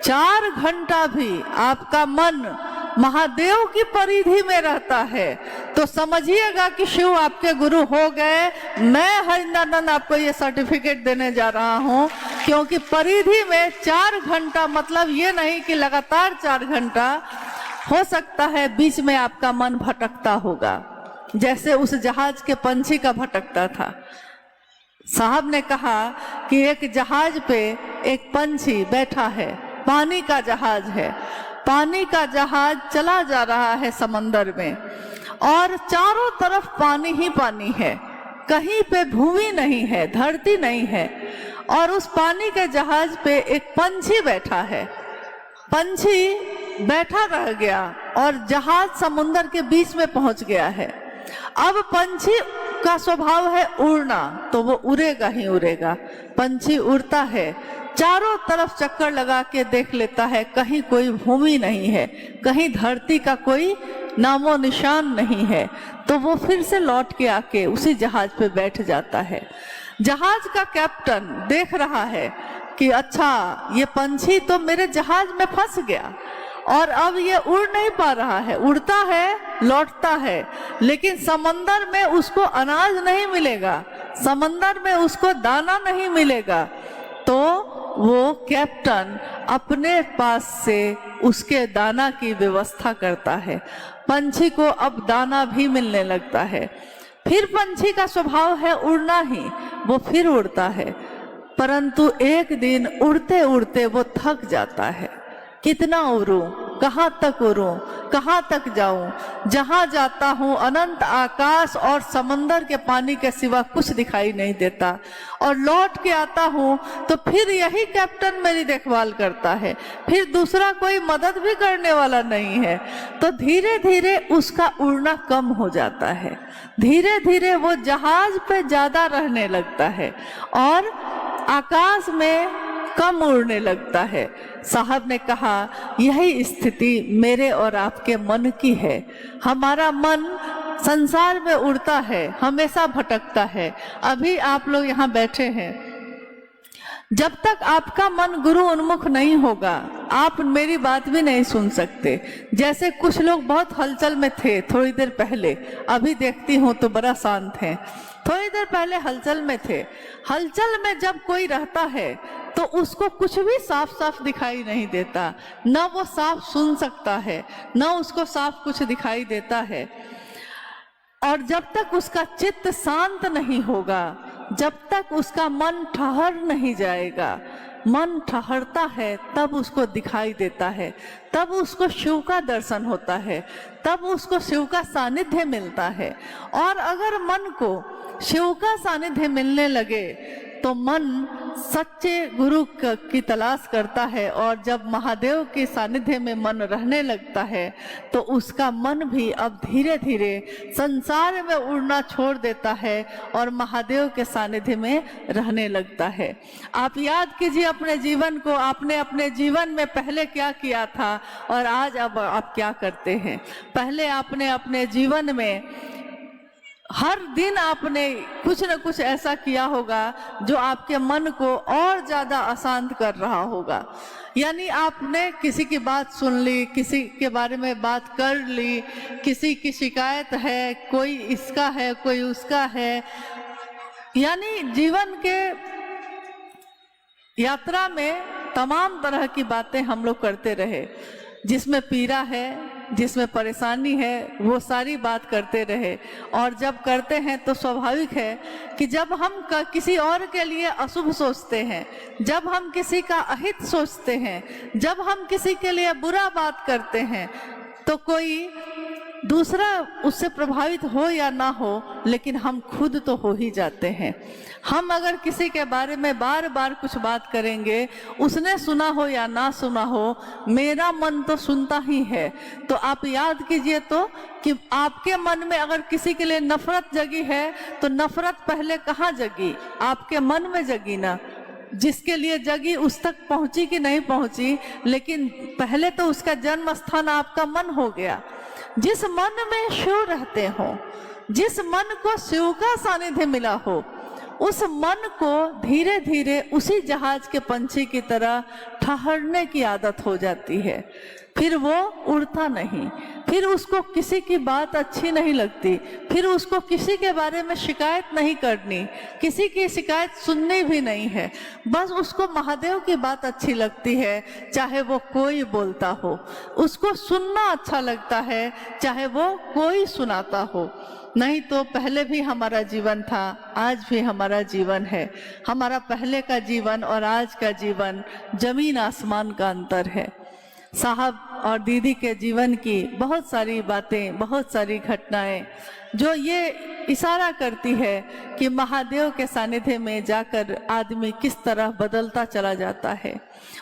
4 घंटा भी आपका मन महादेव की परिधि में रहता है तो समझिएगा कि शिव आपके गुरु हो गए। मैं हरिंदर आपको ये सर्टिफिकेट देने जा रहा हूँ, क्योंकि परिधि में 4 घंटा मतलब ये नहीं कि लगातार 4 घंटा, हो सकता है बीच में आपका मन भटकता होगा, जैसे उस जहाज के पंछी का भटकता था। साहब ने कहा कि एक जहाज पे एक पंछी बैठा है, पानी का जहाज है, पानी का जहाज चला जा रहा है समंदर में और चारों तरफ पानी ही पानी है, कहीं पे भूमि नहीं है, धरती नहीं है। और उस पानी के जहाज पे एक पंछी बैठा है। पंछी बैठा रह गया और जहाज समुंदर के बीच में पहुंच गया है। अब पंछी का स्वभाव है उड़ना, तो वो उड़ेगा ही उड़ेगा। पंछी उड़ता है, चारों तरफ चक्कर लगा के देख लेता है, कहीं कोई भूमि नहीं है, कहीं धरती का कोई नामो निशान नहीं है। तो वो फिर से लौट के आके उसी जहाज पे बैठ जाता है। जहाज का कैप्टन देख रहा है कि अच्छा, ये पंछी तो मेरे जहाज में फंस गया और अब ये उड़ नहीं पा रहा है। उड़ता है, लौटता है, लेकिन समंदर में उसको अनाज नहीं मिलेगा, समंदर में उसको दाना नहीं मिलेगा। तो वो कैप्टन अपने पास से उसके दाना की व्यवस्था करता है। पंछी को अब दाना भी मिलने लगता है। फिर पंछी का स्वभाव है उड़ना ही, वो फिर उड़ता है, परंतु एक दिन उड़ते उड़ते वो थक जाता है। कितना उड़ूं, कहाँ तक उड़ूं, कहाँ तक जाऊं? जहाँ जाता हूँ अनंत आकाश और समंदर के पानी के सिवा कुछ दिखाई नहीं देता। और लौट के आता हूँ तो फिर यही कैप्टन मेरी देखभाल करता है, फिर दूसरा कोई मदद भी करने वाला नहीं है। तो धीरे धीरे उसका उड़ना कम हो जाता है, धीरे धीरे वो जहाज पे ज्यादा रहने लगता है और आकाश में कम उड़ने लगता है। साहब ने कहा यही स्थिति मेरे और आपके मन की है। हमारा मन संसार में उड़ता है, हमेशा भटकता है। अभी आप लोग यहाँ बैठे हैं, जब तक आपका मन गुरु उन्मुख नहीं होगा आप मेरी बात भी नहीं सुन सकते। जैसे कुछ लोग बहुत हलचल में थे थोड़ी देर पहले, अभी देखती हूँ तो बड़ा शांत है। थोड़ी देर पहले हलचल में थे। हलचल में जब कोई रहता है तो उसको कुछ भी साफ साफ दिखाई नहीं देता, न वो साफ सुन सकता है, न उसको साफ कुछ दिखाई देता है। और जब तक उसका चित्त शांत नहीं होगा, जब तक उसका मन ठहर नहीं जाएगा, मन ठहरता है तब उसको दिखाई देता है, तब उसको शिव का दर्शन होता है, तब उसको शिव का सानिध्य मिलता है। और अगर मन को शिव का सानिध्य मिलने लगे तो मन सच्चे गुरु की तलाश करता है, और जब महादेव के सानिध्य में मन रहने लगता है तो उसका मन भी अब धीरे धीरे संसार में उड़ना छोड़ देता है और महादेव के सानिध्य में रहने लगता है। आप याद कीजिए अपने जीवन को, आपने अपने जीवन में पहले क्या किया था और आज अब आप क्या करते हैं। पहले आपने अपने जीवन में हर दिन आपने कुछ न कुछ ऐसा किया होगा जो आपके मन को और ज्यादा अशांत कर रहा होगा। यानी आपने किसी की बात सुन ली, किसी के बारे में बात कर ली, किसी की शिकायत है, कोई इसका है, कोई उसका है। यानी जीवन के यात्रा में तमाम तरह की बातें हम लोग करते रहे, जिसमें पीड़ा है, जिसमें परेशानी है, वो सारी बात करते रहे। और जब करते हैं तो स्वाभाविक है कि जब हम किसी और के लिए अशुभ सोचते हैं, जब हम किसी का अहित सोचते हैं, जब हम किसी के लिए बुरा बात करते हैं, तो कोई दूसरा उससे प्रभावित हो या ना हो, लेकिन हम खुद तो हो ही जाते हैं। हम अगर किसी के बारे में बार बार कुछ बात करेंगे, उसने सुना हो या ना सुना हो, मेरा मन तो सुनता ही है। तो आप याद कीजिए तो कि आपके मन में अगर किसी के लिए नफरत जगी है तो नफरत पहले कहाँ जगी? आपके मन में जगी ना। जिसके लिए जगी उस तक पहुंची कि नहीं पहुंची, लेकिन पहले तो उसका जन्म स्थान आपका मन हो गया। जिस मन में शिव रहते हो, जिस मन को शिव का सानिध्य मिला हो, उस मन को धीरे धीरे उसी जहाज के पंछी की तरह ठहरने की आदत हो जाती है। फिर वो उड़ता नहीं, फिर उसको किसी की बात अच्छी नहीं लगती, फिर उसको किसी के बारे में शिकायत नहीं करनी, किसी की शिकायत सुननी भी नहीं है। बस उसको महादेव की बात अच्छी लगती है, चाहे वो कोई बोलता हो। उसको सुनना अच्छा लगता है, चाहे वो कोई सुनाता हो। नहीं तो पहले भी हमारा जीवन था, आज भी हमारा जीवन है। हमारा पहले का जीवन और आज का जीवन जमीन आसमान का अंतर है। साहब और दीदी के जीवन की बहुत सारी बातें, बहुत सारी घटनाएं जो ये इशारा करती है कि महादेव के सानिध्य में जाकर आदमी किस तरह बदलता चला जाता है।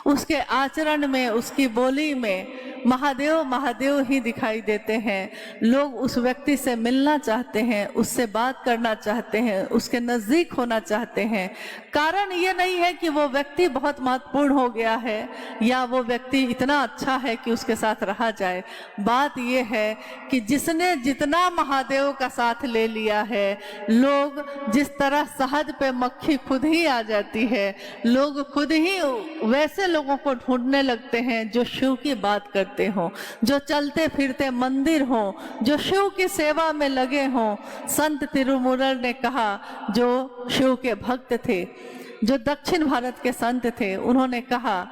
उसके आचरण में, उसकी बोली में महादेव महादेव ही दिखाई देते हैं। लोग उस व्यक्ति से मिलना चाहते हैं, उससे बात करना चाहते हैं, उसके नज़दीक होना चाहते हैं। कारण ये नहीं है कि वो व्यक्ति बहुत महत्वपूर्ण हो गया है या वो व्यक्ति इतना अच्छा है कि उसके साथ रहा जाए। बात ये है कि जिसने जितना महादेव का साथ ले लिया है, लोग जिस तरह शहद पे मक्खी खुद ही आ जाती है, लोग खुद ही वैसे लोगों को ढूंढने लगते हैं जो शिव की बात करते हों, जो चलते फिरते मंदिर हों, जो शिव की सेवा में लगे हों। संत तिरुमूलर ने कहा, जो शिव के भक्त थे, जो दक्षिण भारत के संत थे, उन्होंने कहा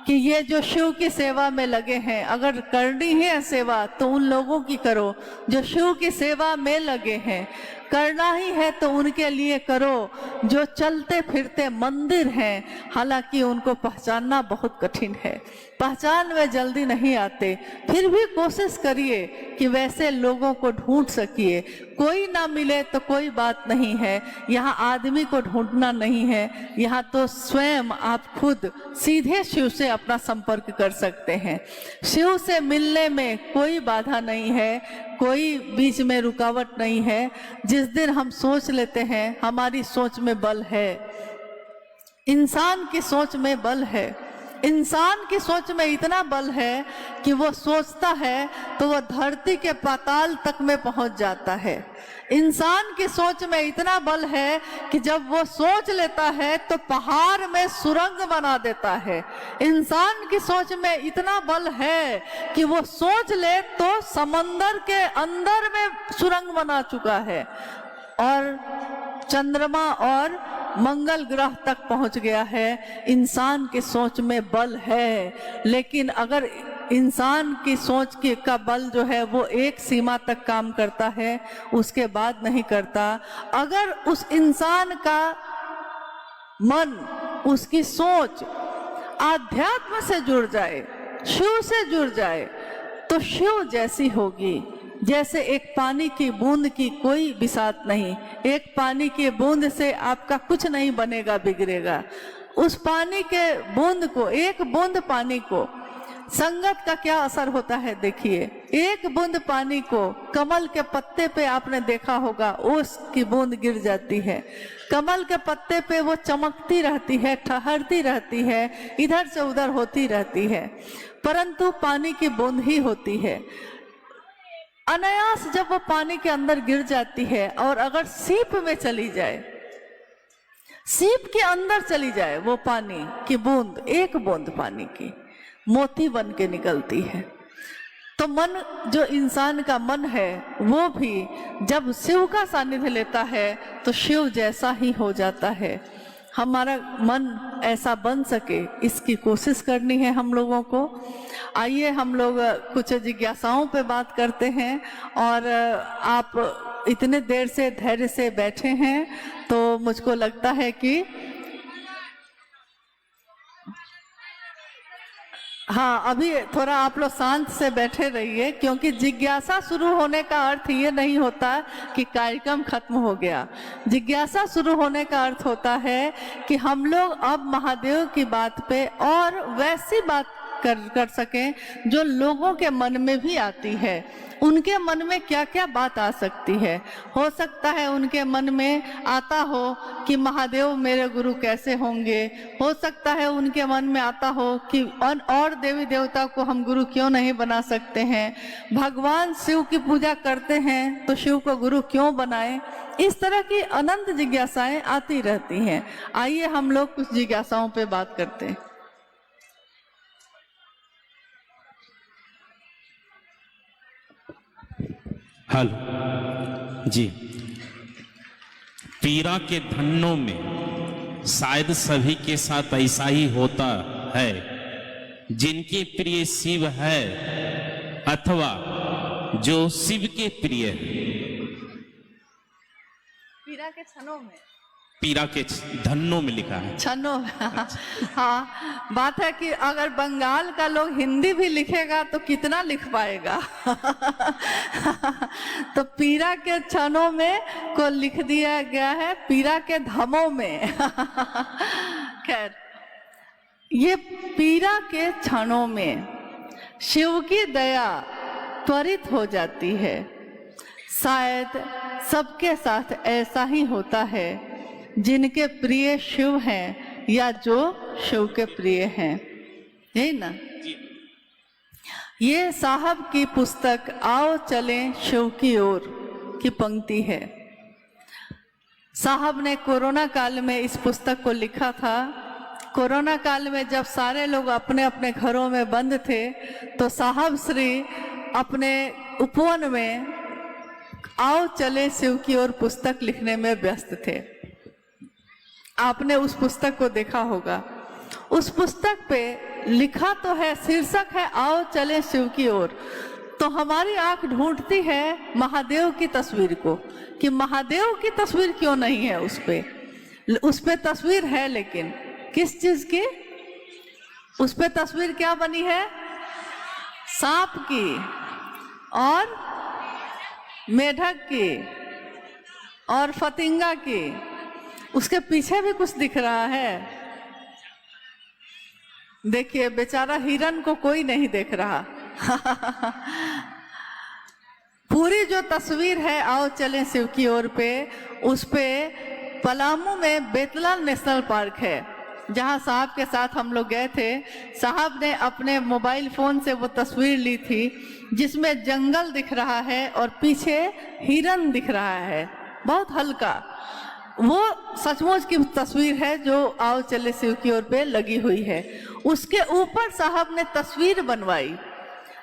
कि ये जो शिव की सेवा में लगे हैं, अगर करनी है सेवा तो उन लोगों की करो जो शिव की सेवा में लगे हैं। करना ही है तो उनके लिए करो जो चलते फिरते मंदिर हैं। हालांकि उनको पहचानना बहुत कठिन है, पहचान में जल्दी नहीं आते, फिर भी कोशिश करिए कि वैसे लोगों को ढूंढ सकिए। कोई ना मिले तो कोई बात नहीं है, यहाँ आदमी को ढूंढना नहीं है, यहाँ तो स्वयं आप खुद सीधे शिव से अपना संपर्क कर सकते हैं। शिव से मिलने में कोई बाधा नहीं है, कोई बीच में रुकावट नहीं है। जिस दिन हम सोच लेते हैं, हमारी सोच में बल है, इंसान की सोच में बल है। इंसान की सोच में इतना बल है कि वो सोचता है तो वो धरती के पाताल तक में पहुंच जाता है। इंसान की सोच में इतना बल है कि जब वो सोच लेता है तो पहाड़ में सुरंग बना देता है। इंसान की सोच में इतना बल है कि वो सोच ले तो समंदर के अंदर में सुरंग बना चुका है और चंद्रमा और मंगल ग्रह तक पहुंच गया है। इंसान की सोच में बल है, लेकिन अगर इंसान की सोच की का बल जो है वो एक सीमा तक काम करता है, उसके बाद नहीं करता। अगर उस इंसान का मन, उसकी सोच आध्यात्म से जुड़ जाए, शिव से जुड़ जाए, तो शिव जैसी होगी। जैसे एक पानी की बूंद की कोई बिसात नहीं, एक पानी की बूंद से आपका कुछ नहीं बनेगा, बिगड़ेगा। उस पानी के बूंद को, एक बूंद पानी को, संगत का क्या असर होता है देखिए। एक बूंद पानी को कमल के पत्ते पे आपने देखा होगा, ओस की बूंद गिर जाती है, कमल के पत्ते पे वो चमकती रहती है, ठहरती रहती है, इधर से उधर होती रहती है, परंतु पानी की बूंद ही होती है। अनायास जब वो पानी के अंदर गिर जाती है और अगर सीप में चली जाए, सीप के अंदर चली जाए, वो पानी की बूंद, एक बूंद पानी की मोती बन के निकलती है। तो मन, जो इंसान का मन है, वो भी जब शिव का सानिध्य लेता है तो शिव जैसा ही हो जाता है। हमारा मन ऐसा बन सके, इसकी कोशिश करनी है हम लोगों को। आइए हम लोग कुछ जिज्ञासाओं पे बात करते हैं। और आप इतने देर से धैर्य से बैठे हैं तो मुझको लगता है कि हाँ, अभी थोड़ा आप लोग शांत से बैठे रहिए, क्योंकि जिज्ञासा शुरू होने का अर्थ ये नहीं होता कि कार्यक्रम खत्म हो गया। जिज्ञासा शुरू होने का अर्थ होता है कि हम लोग अब महादेव की बात पे और वैसी बात कर सकें जो लोगों के मन में भी आती है। उनके मन में क्या क्या बात आ सकती है। हो सकता है उनके मन में आता हो कि महादेव मेरे गुरु कैसे होंगे। हो सकता है उनके मन में आता हो कि और देवी देवता को हम गुरु क्यों नहीं बना सकते हैं। भगवान शिव की पूजा करते हैं तो शिव को गुरु क्यों बनाएं। इस तरह की अनंत जिज्ञासाएं आती रहती हैं। आइए हम लोग कुछ जिज्ञासाओं पे बात करते हैं। हेलो जी। पीरा के धन्नों में शायद सभी के साथ ऐसा ही होता है, जिनके प्रिय शिव है अथवा जो शिव के प्रिय है। पीरा के छनों में, पीरा के धन्नों में लिखा है, छनों में। हाँ, बात है कि अगर बंगाल का लोग हिंदी भी लिखेगा तो कितना लिख पाएगा। तो पीरा के छनों में को लिख दिया गया है पीरा के धमों में। खैर, ये पीरा के क्षणों में शिव की दया त्वरित हो जाती है। शायद सबके साथ ऐसा ही होता है, जिनके प्रिय शिव हैं या जो शिव के प्रिय हैं, यही ना। ये साहब की पुस्तक आओ चलें शिव की ओर की पंक्ति है। साहब ने कोरोना काल में इस पुस्तक को लिखा था। कोरोना काल में जब सारे लोग अपने अपने घरों में बंद थे तो साहब श्री अपने उपवन में आओ चले शिव की ओर पुस्तक लिखने में व्यस्त थे। आपने उस पुस्तक को देखा होगा। उस पुस्तक पे लिखा तो है, शीर्षक है आओ चले शिव की ओर। तो हमारी आंख ढूंढती है महादेव की तस्वीर को, कि महादेव की तस्वीर क्यों नहीं है उस पे तस्वीर है, लेकिन किस चीज की? उस पे तस्वीर क्या बनी है? सांप की और मेढक की और फतिंगा की। उसके पीछे भी कुछ दिख रहा है। देखिए, बेचारा हिरन को कोई नहीं देख रहा। पूरी जो तस्वीर है आओ चलें शिव की ओर पे, उस पे पलामू में बेतला नेशनल पार्क है, जहां साहब के साथ हम लोग गए थे। साहब ने अपने मोबाइल फोन से वो तस्वीर ली थी, जिसमें जंगल दिख रहा है और पीछे हिरन दिख रहा है, बहुत हल्का। वो सचमुच की तस्वीर है जो आओ चले शिव की ओर पे लगी हुई है। उसके ऊपर साहब ने तस्वीर बनवाई।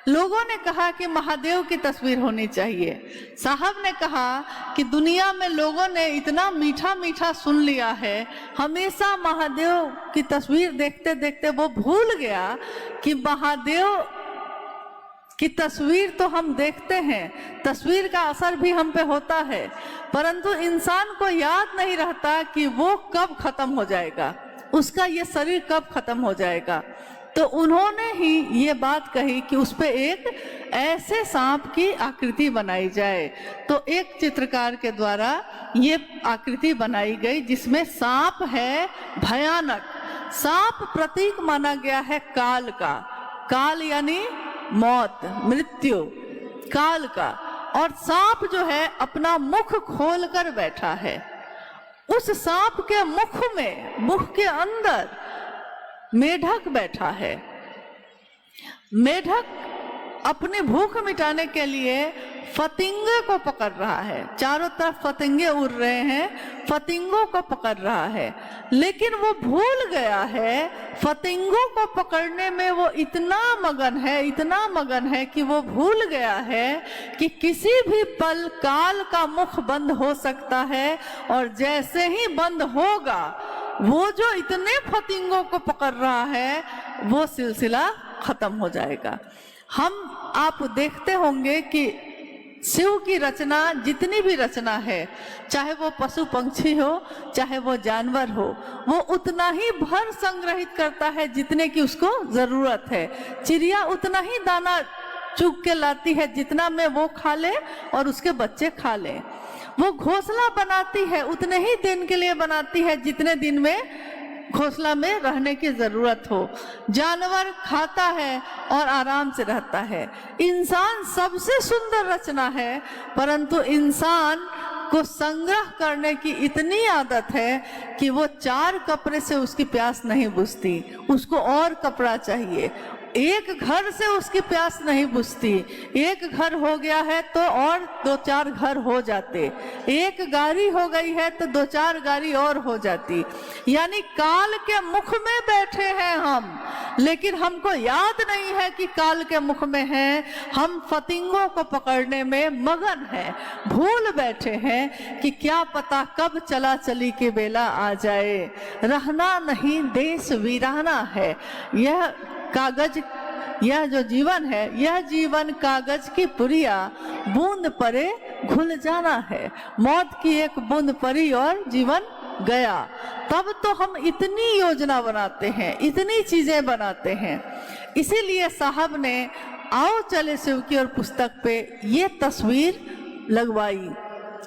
लोगों ने कहा कि महादेव की तस्वीर होनी चाहिए। साहब ने कहा कि दुनिया में लोगों ने इतना मीठा मीठा सुन लिया है, हमेशा महादेव की तस्वीर देखते देखते वो भूल गया कि महादेव कि तस्वीर तो हम देखते हैं, तस्वीर का असर भी हम पे होता है, परंतु इंसान को याद नहीं रहता कि वो कब खत्म हो जाएगा, उसका ये शरीर कब खत्म हो जाएगा। तो उन्होंने ही ये बात कही कि उस पे एक ऐसे सांप की आकृति बनाई जाए। तो एक चित्रकार के द्वारा ये आकृति बनाई गई जिसमें सांप है भयानक। सांप प्रतीक माना गया है काल का, काल यानी मौत, मृत्यु, काल का। और सांप जो है अपना मुख खोलकर बैठा है। उस सांप के मुख में, मुख के अंदर मेढक बैठा है। मेढक अपनी भूख मिटाने के लिए फतिंगे को पकड़ रहा है, चारों तरफ फतिंगे उड़ रहे हैं, फतिंगों को पकड़ रहा है। लेकिन वो भूल गया है, फतिंगों को पकड़ने में वो इतना मगन है, इतना मगन है कि वो भूल गया है कि किसी भी पल काल का मुख बंद हो सकता है, और जैसे ही बंद होगा वो जो इतने फतिंगों को पकड़ रहा है वो सिलसिला खत्म हो जाएगा। आप देखते होंगे कि शिव की रचना, जितनी भी रचना है, चाहे वो पशु पंक्षी हो, चाहे वो जानवर हो, वो उतना ही भर संग्रहित करता है जितने की उसको जरूरत है। चिड़िया उतना ही दाना चुग के लाती है जितना में वो खा ले और उसके बच्चे खा ले। वो घोंसला बनाती है उतने ही दिन के लिए बनाती है जितने दिन में घोंसला में रहने की जरूरत हो। जानवर खाता है और आराम से रहता है। इंसान सबसे सुंदर रचना है, परंतु इंसान को संग्रह करने की इतनी आदत है कि वो 4 कपड़े से उसकी प्यास नहीं बुझती, उसको और कपड़ा चाहिए। एक घर से उसकी प्यास नहीं बुझती, एक घर हो गया है तो और 2-4 घर हो जाते, एक गाड़ी हो गई है तो 2-4 गाड़ी और हो जाती। यानी काल के मुख में बैठे हैं हम, लेकिन हमको याद नहीं है कि काल के मुख में हैं। हम फतिंगों को पकड़ने में मगन हैं, भूल बैठे हैं कि क्या पता कब चला चली के बेला आ जाए। रहना नहीं देश वीराना है। यह कागज, यह जो जीवन है, यह जीवन कागज की पुरिया, बूंद परे घुल जाना है। मौत की एक बूंद परी और जीवन गया। तब तो हम इतनी योजना बनाते हैं, इतनी चीजें बनाते हैं। इसीलिए साहब ने आओ चले शिव की ओर पुस्तक पे ये तस्वीर लगवाई।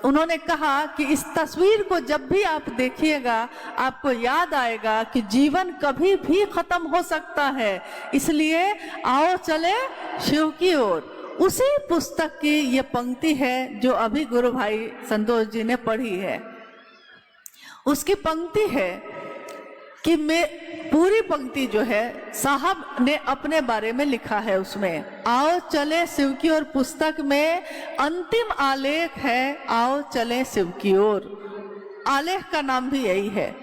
उन्होंने कहा कि इस तस्वीर को जब भी आप देखिएगा आपको याद आएगा कि जीवन कभी भी खत्म हो सकता है। इसलिए आओ चले शिव की ओर। उसी पुस्तक की ये पंक्ति है जो अभी गुरु भाई संतोष जी ने पढ़ी है। उसकी पंक्ति है कि मैं पूरी पंक्ति जो है साहब ने अपने बारे में लिखा है। उसमें आओ चले शिव की ओर पुस्तक में अंतिम आलेख है, आओ चले शिव की ओर। आलेख का नाम भी यही है।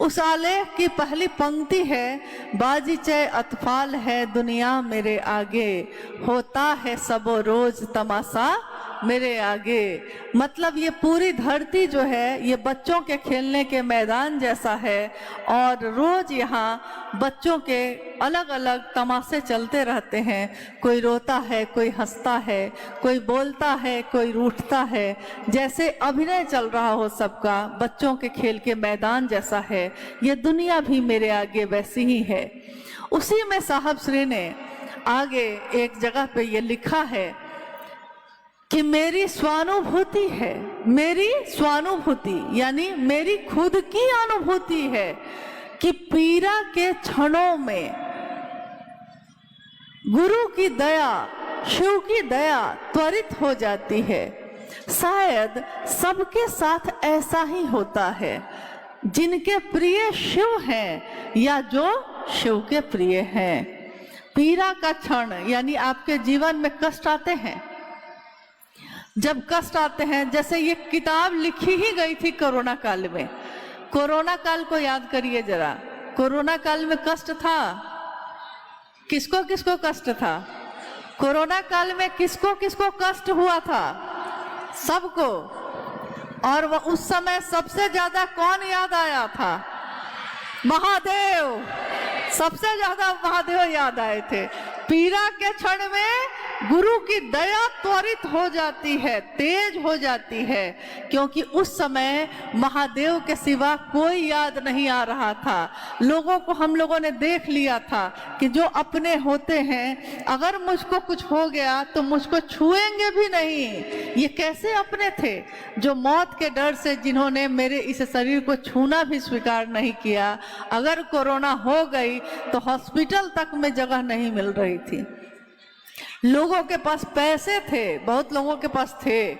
उस आलेख की पहली पंक्ति है, बाजीचे अतफाल है दुनिया मेरे आगे, होता है सबो रोज तमाशा मेरे आगे। मतलब ये पूरी धरती जो है ये बच्चों के खेलने के मैदान जैसा है, और रोज यहाँ बच्चों के अलग अलग तमाशे चलते रहते हैं। कोई रोता है, कोई हंसता है, कोई बोलता है, कोई रूठता है। जैसे अभिनय चल रहा हो सबका, बच्चों के खेल के मैदान जैसा है। ये दुनिया भी मेरे आगे वैसी ही है। उसी में साहब श्री ने आगे एक जगह पे ये लिखा है कि मेरी स्वानुभूति है, मेरी स्वानुभूति यानी मेरी खुद की अनुभूति है कि पीड़ा के क्षणों में गुरु की दया, शिव की दया त्वरित हो जाती है। शायद सबके साथ ऐसा ही होता है, जिनके प्रिय शिव हैं या जो शिव के प्रिय हैं। पीड़ा का क्षण यानी आपके जीवन में कष्ट आते हैं। जब कष्ट आते हैं, जैसे ये किताब लिखी ही गई थी कोरोना काल में। कोरोना काल को याद करिए जरा। कोरोना काल में कष्ट था, किसको किसको कष्ट था? कोरोना काल में किसको किसको कष्ट हुआ था? सबको। और वह उस समय सबसे ज्यादा कौन याद आया था? महादेव। सबसे ज्यादा महादेव याद आए थे। पीड़ा के क्षण में गुरु की दया त्वरित हो जाती है, तेज हो जाती है, क्योंकि उस समय महादेव के सिवा कोई याद नहीं आ रहा था। लोगों को हम लोगों ने देख लिया था कि जो अपने होते हैं, अगर मुझको कुछ हो गया तो मुझको छुएंगे भी नहीं। ये कैसे अपने थे? जो मौत के डर से जिन्होंने मेरे इस शरीर को छूना भी स्वीकार नहीं किया। अगर कोरोना हो गई तो हॉस्पिटल तक में जगह नहीं मिल रही थी। लोगों के पास पैसे थे, बहुत लोगों के पास थे,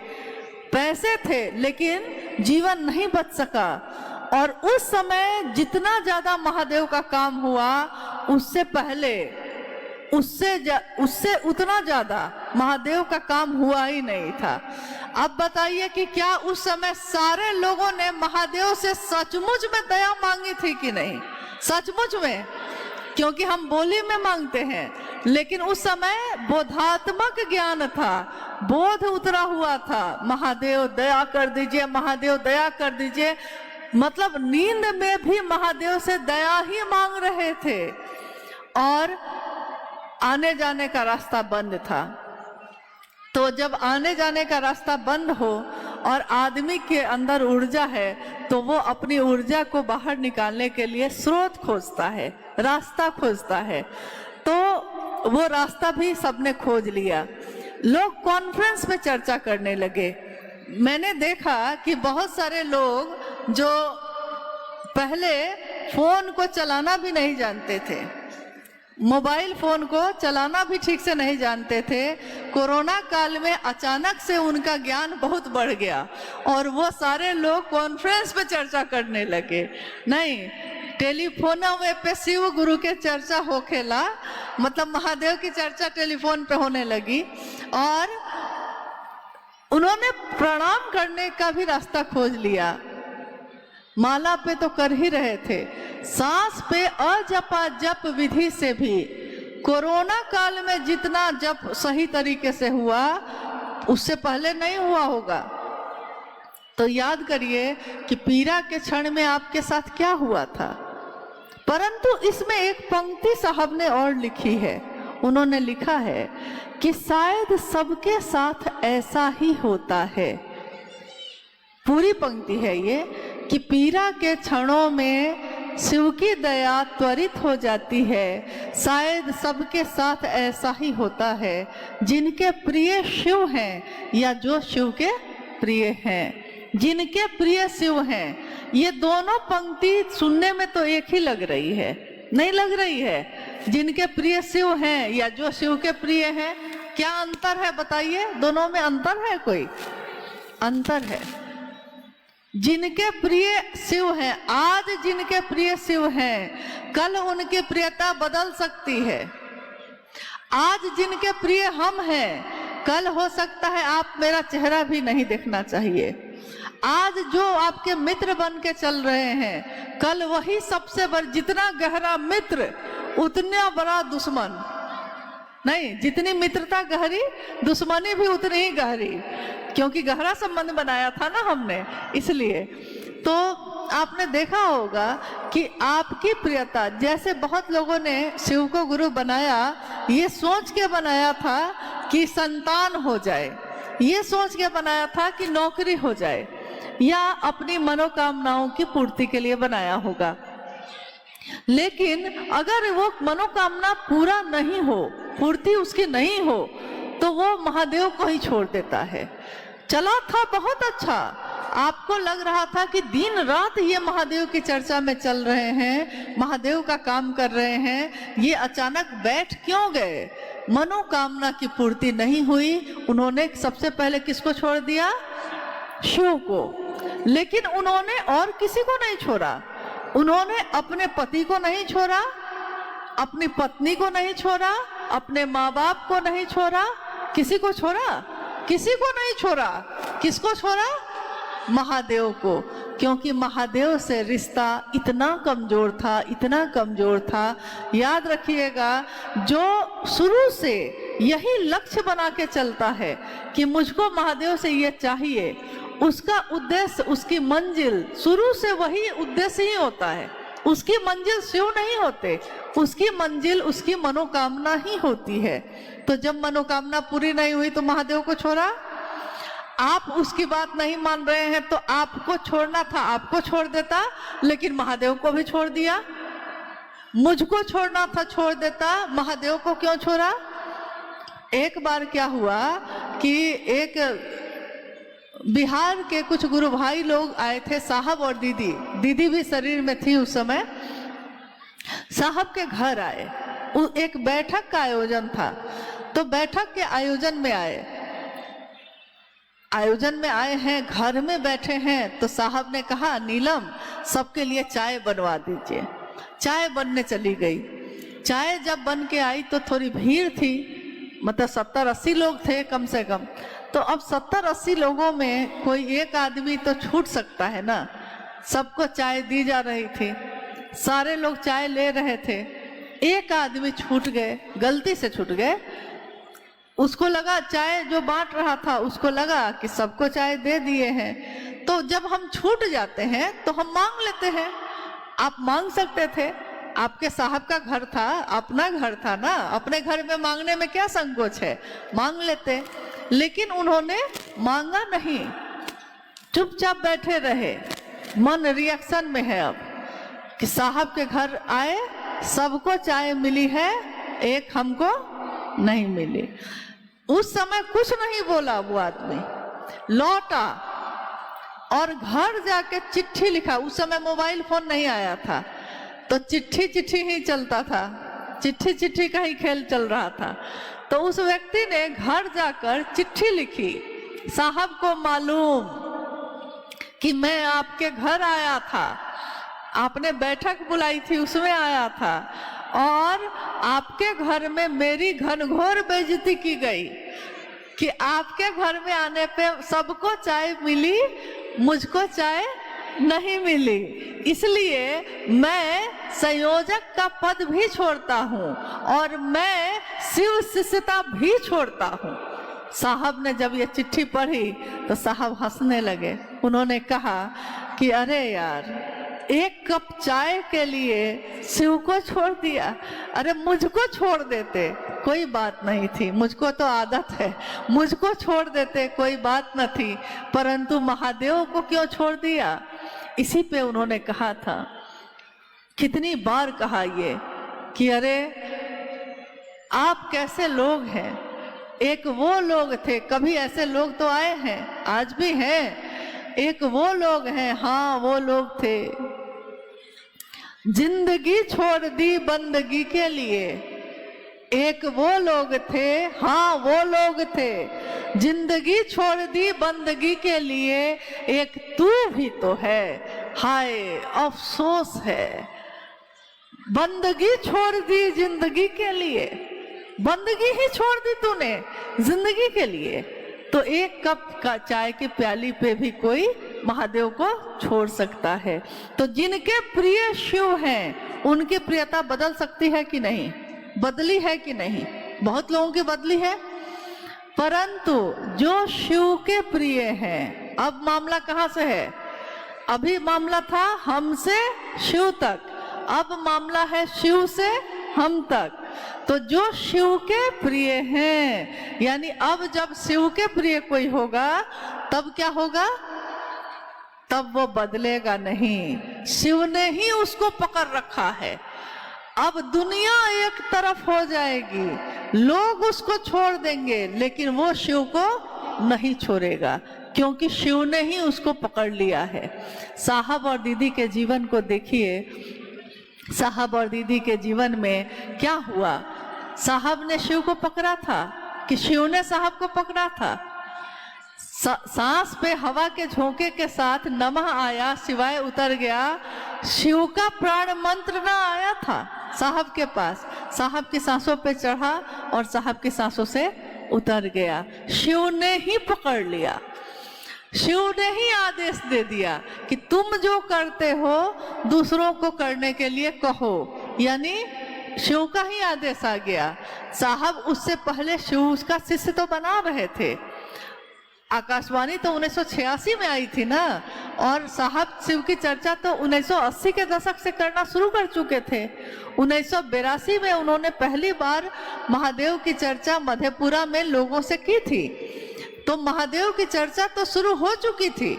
पैसे थे, लेकिन जीवन नहीं बच सका। और उस समय जितना ज्यादा महादेव का काम हुआ, उससे पहले उससे उतना ज्यादा महादेव का काम हुआ ही नहीं था। अब बताइए कि क्या उस समय सारे लोगों ने महादेव से सचमुच में दया मांगी थी कि नहीं? सचमुच में, क्योंकि हम बोली में मांगते हैं, लेकिन उस समय बोधात्मक ज्ञान था, बोध उतरा हुआ था। महादेव दया कर दीजिए, महादेव दया कर दीजिए, मतलब नींद में भी महादेव से दया ही मांग रहे थे। और आने जाने का रास्ता बंद था। तो जब आने जाने का रास्ता बंद हो और आदमी के अंदर ऊर्जा है, तो वो अपनी ऊर्जा को बाहर निकालने के लिए स्रोत खोजता है, रास्ता खोजता है। तो वो रास्ता भी सबने खोज लिया। लोग कॉन्फ्रेंस में चर्चा करने लगे। मैंने देखा कि बहुत सारे लोग जो पहले फोन को चलाना भी नहीं जानते थे, मोबाइल फोन को चलाना भी ठीक से नहीं जानते थे, कोरोना काल में अचानक से उनका ज्ञान बहुत बढ़ गया और वो सारे लोग कॉन्फ्रेंस पे चर्चा करने लगे। नहीं, टेलीफोनों में पे शिव गुरु के चर्चा होखेला, मतलब महादेव की चर्चा टेलीफोन पे होने लगी। और उन्होंने प्रणाम करने का भी रास्ता खोज लिया। माला पे तो कर ही रहे थे, सांस पे अजपा जप विधि से भी कोरोना काल में जितना जप सही तरीके से हुआ, उससे पहले नहीं हुआ होगा। तो याद करिए कि पीड़ा के क्षण में आपके साथ क्या हुआ था। परंतु इसमें एक पंक्ति साहब ने और लिखी है। उन्होंने लिखा है कि शायद सबके साथ ऐसा ही होता है। पूरी पंक्ति है ये कि पीड़ा के क्षणों में शिव की दया त्वरित हो जाती है। शायद सबके साथ ऐसा ही होता है, जिनके प्रिय शिव हैं या जो शिव के प्रिय हैं, जिनके प्रिय शिव हैं। ये दोनों पंक्ति सुनने में तो एक ही लग रही है, नहीं लग रही है? जिनके प्रिय शिव हैं या जो शिव के प्रिय हैं, क्या अंतर है बताइए? दोनों में अंतर है? कोई अंतर है। जिनके प्रिय शिव हैं, आज जिनके प्रिय शिव हैं, कल उनकी प्रियता बदल सकती है। आज जिनके प्रिय हम हैं, कल हो सकता है आप मेरा चेहरा भी नहीं देखना चाहिए। आज जो आपके मित्र बन के चल रहे हैं, कल वही सबसे बड़ा, जितना गहरा मित्र उतना बड़ा दुश्मन। नहीं, जितनी मित्रता गहरी, दुश्मनी भी उतनी ही गहरी, क्योंकि गहरा संबंध बनाया था ना हमने, इसलिए। तो आपने देखा होगा कि आपकी प्रियता, जैसे बहुत लोगों ने शिव को गुरु बनाया, ये सोच के बनाया था कि संतान हो जाए, ये सोच के बनाया था कि नौकरी हो जाए, या अपनी मनोकामनाओं की पूर्ति के लिए बनाया होगा। लेकिन अगर वो मनोकामना पूरा नहीं हो, पूर्ति उसकी नहीं हो, तो वो महादेव को ही छोड़ देता है। चला था बहुत अच्छा, आपको लग रहा था कि दिन रात ये महादेव की चर्चा में चल रहे हैं, महादेव का काम कर रहे हैं, ये अचानक बैठ क्यों गए? मनोकामना की पूर्ति नहीं हुई। उन्होंने सबसे पहले किसको छोड़ दिया? शिव को। लेकिन उन्होंने और किसी को नहीं छोड़ा। उन्होंने अपने पति को नहीं छोड़ा, अपनी पत्नी को नहीं छोड़ा, अपने माँ बाप को नहीं छोड़ा। किसी को छोड़ा? किसी को नहीं छोड़ा। किसको छोड़ा? महादेव को। क्योंकि महादेव से रिश्ता इतना कमजोर था, इतना कमजोर था। याद रखिएगा, जो शुरू से यही लक्ष्य बना के चलता है कि मुझको महादेव से ये चाहिए, उसका उद्देश्य, उसकी मंजिल शुरू से वही उद्देश्य ही होता है। उसकी मंजिल शिव नहीं होते, उसकी मंजिल उसकी मनोकामना ही होती है। तो जब मनोकामना पूरी नहीं हुई तो महादेव को छोड़ा। आप उसकी बात नहीं मान रहे हैं तो आपको छोड़ना था, आपको छोड़ देता, लेकिन महादेव को भी छोड़ दिया। मुझको छोड़ना था, छोड़ देता, महादेव को क्यों छोड़ा? एक बार क्या हुआ कि एक बिहार के कुछ गुरु भाई लोग आए थे, साहब और दीदी, दीदी भी शरीर में थी उस समय। साहब के घर आए, एक बैठक का आयोजन था, तो बैठक के आयोजन में आए हैं, घर में बैठे हैं। तो साहब ने कहा, नीलम सबके लिए चाय बनवा दीजिए। चाय बनने चली गई। चाय जब बन के आई तो थोड़ी भीड़ थी, मतलब 70-80 लोग थे कम से कम। तो अब 70-80 लोगों में कोई एक आदमी तो छूट सकता है ना। सबको चाय दी जा रही थी, सारे लोग चाय ले रहे थे, एक आदमी छूट गए, गलती से छूट गए। उसको लगा, चाय जो बांट रहा था उसको लगा कि सबको चाय दे दिए हैं। तो जब हम छूट जाते हैं तो हम मांग लेते हैं। आप मांग सकते थे, आपके साहब का घर था, अपना घर था ना, अपने घर में मांगने में क्या संकोच है, मांग लेते। लेकिन उन्होंने मांगा नहीं, चुपचाप बैठे रहे। मन रिएक्शन में है अब कि साहब के घर आए, सबको चाय मिली है, एक हमको नहीं मिली। उस समय कुछ नहीं बोला वो आदमी, लौटा और घर जाके चिट्ठी लिखा। उस समय मोबाइल फोन नहीं आया था, तो चिट्ठी ही चलता था, चिट्ठी का ही खेल चल रहा था। तो उस व्यक्ति ने घर जाकर चिट्ठी लिखी, साहब को मालूम कि मैं आपके घर आया था, आपने बैठक बुलाई थी उसमें आया था, और आपके घर में मेरी घनघोर बेइज्जती की गई कि आपके घर में आने पे सबको चाय मिली, मुझको चाय नहीं मिली। इसलिए मैं संयोजक का पद भी छोड़ता हूँ और मैं शिव शिष्यता भी छोड़ता हूँ। साहब ने जब ये चिट्ठी पढ़ी तो साहब हंसने लगे। उन्होंने कहा कि अरे यार, एक कप चाय के लिए शिव को छोड़ दिया, अरे मुझको छोड़ देते कोई बात नहीं थी, मुझको तो आदत है, मुझको छोड़ देते कोई बात न थी, परंतु महादेव को क्यों छोड़ दिया? इसी पे उन्होंने कहा था, कितनी बार कहा ये कि अरे आप कैसे लोग हैं। एक वो लोग थे, कभी ऐसे लोग तो आए हैं, आज भी हैं, एक वो लोग हैं, हाँ वो लोग थे, जिंदगी छोड़ दी बंदगी के लिए। एक वो लोग थे, हाँ वो लोग थे, जिंदगी छोड़ दी बंदगी के लिए। एक तू भी तो है, हाय अफसोस है, बंदगी छोड़ दी जिंदगी के लिए। बंदगी ही छोड़ दी तूने जिंदगी के लिए, तो एक कप का चाय की प्याली पे भी कोई महादेव को छोड़ सकता है। तो जिनके प्रिय शिव हैं उनकी प्रियता बदल सकती है कि नहीं? बदली है कि नहीं? बहुत लोगों की बदली है, परंतु जो शिव के प्रिय हैं, अब मामला कहाँ से है? अभी मामला था हमसे शिव तक, अब मामला है शिव से हम तक। तो जो शिव के प्रिय हैं, यानी अब जब शिव के प्रिय कोई होगा तब क्या होगा? तब वो बदलेगा नहीं, शिव ने ही उसको पकड़ रखा है। अब दुनिया एक तरफ हो जाएगी, लोग उसको छोड़ देंगे, लेकिन वो शिव को नहीं छोड़ेगा, क्योंकि शिव ने ही उसको पकड़ लिया है। साहब और दीदी के जीवन को देखिए, साहब और दीदी के जीवन में क्या हुआ? साहब ने शिव को पकड़ा था कि शिव ने साहब को पकड़ा था? सांस पे हवा के झोंके के साथ नमः आया, शिवाय उतर गया, शिव का प्राण मंत्र ना आया था साहब के पास, साहब की सांसों पे चढ़ा और साहब की सांसों से उतर गया। शिव ने ही पकड़ लिया, शिव ने ही आदेश दे दिया कि तुम जो करते हो दूसरों को करने के लिए कहो, यानी शिव का ही आदेश आ गया। साहब उससे पहले शिव उसका शिष्य तो बना रहे थे। आकाशवाणी तो 1986 में आई थी ना, और साहब शिव की चर्चा तो 1980 के दशक से करना शुरू कर चुके थे। 1982 में उन्होंने पहली बार महादेव की चर्चा मधेपुरा में लोगों से की थी। तो महादेव की चर्चा तो शुरू हो चुकी थी,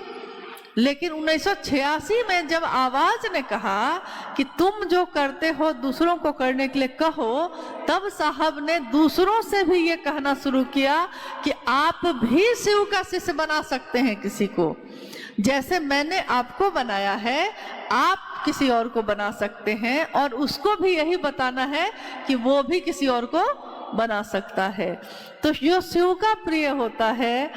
लेकिन 1986 में जब आवाज ने कहा कि तुम जो करते हो दूसरों को करने के लिए कहो, तब साहब ने दूसरों से भी ये कहना शुरू किया कि आप भी शिव का शिष्य बना सकते हैं किसी को। जैसे मैंने आपको बनाया है, आप किसी और को बना सकते हैं, और उसको भी यही बताना है कि वो भी किसी और को बना सकता है। तो जो शिव का प्रिय होता है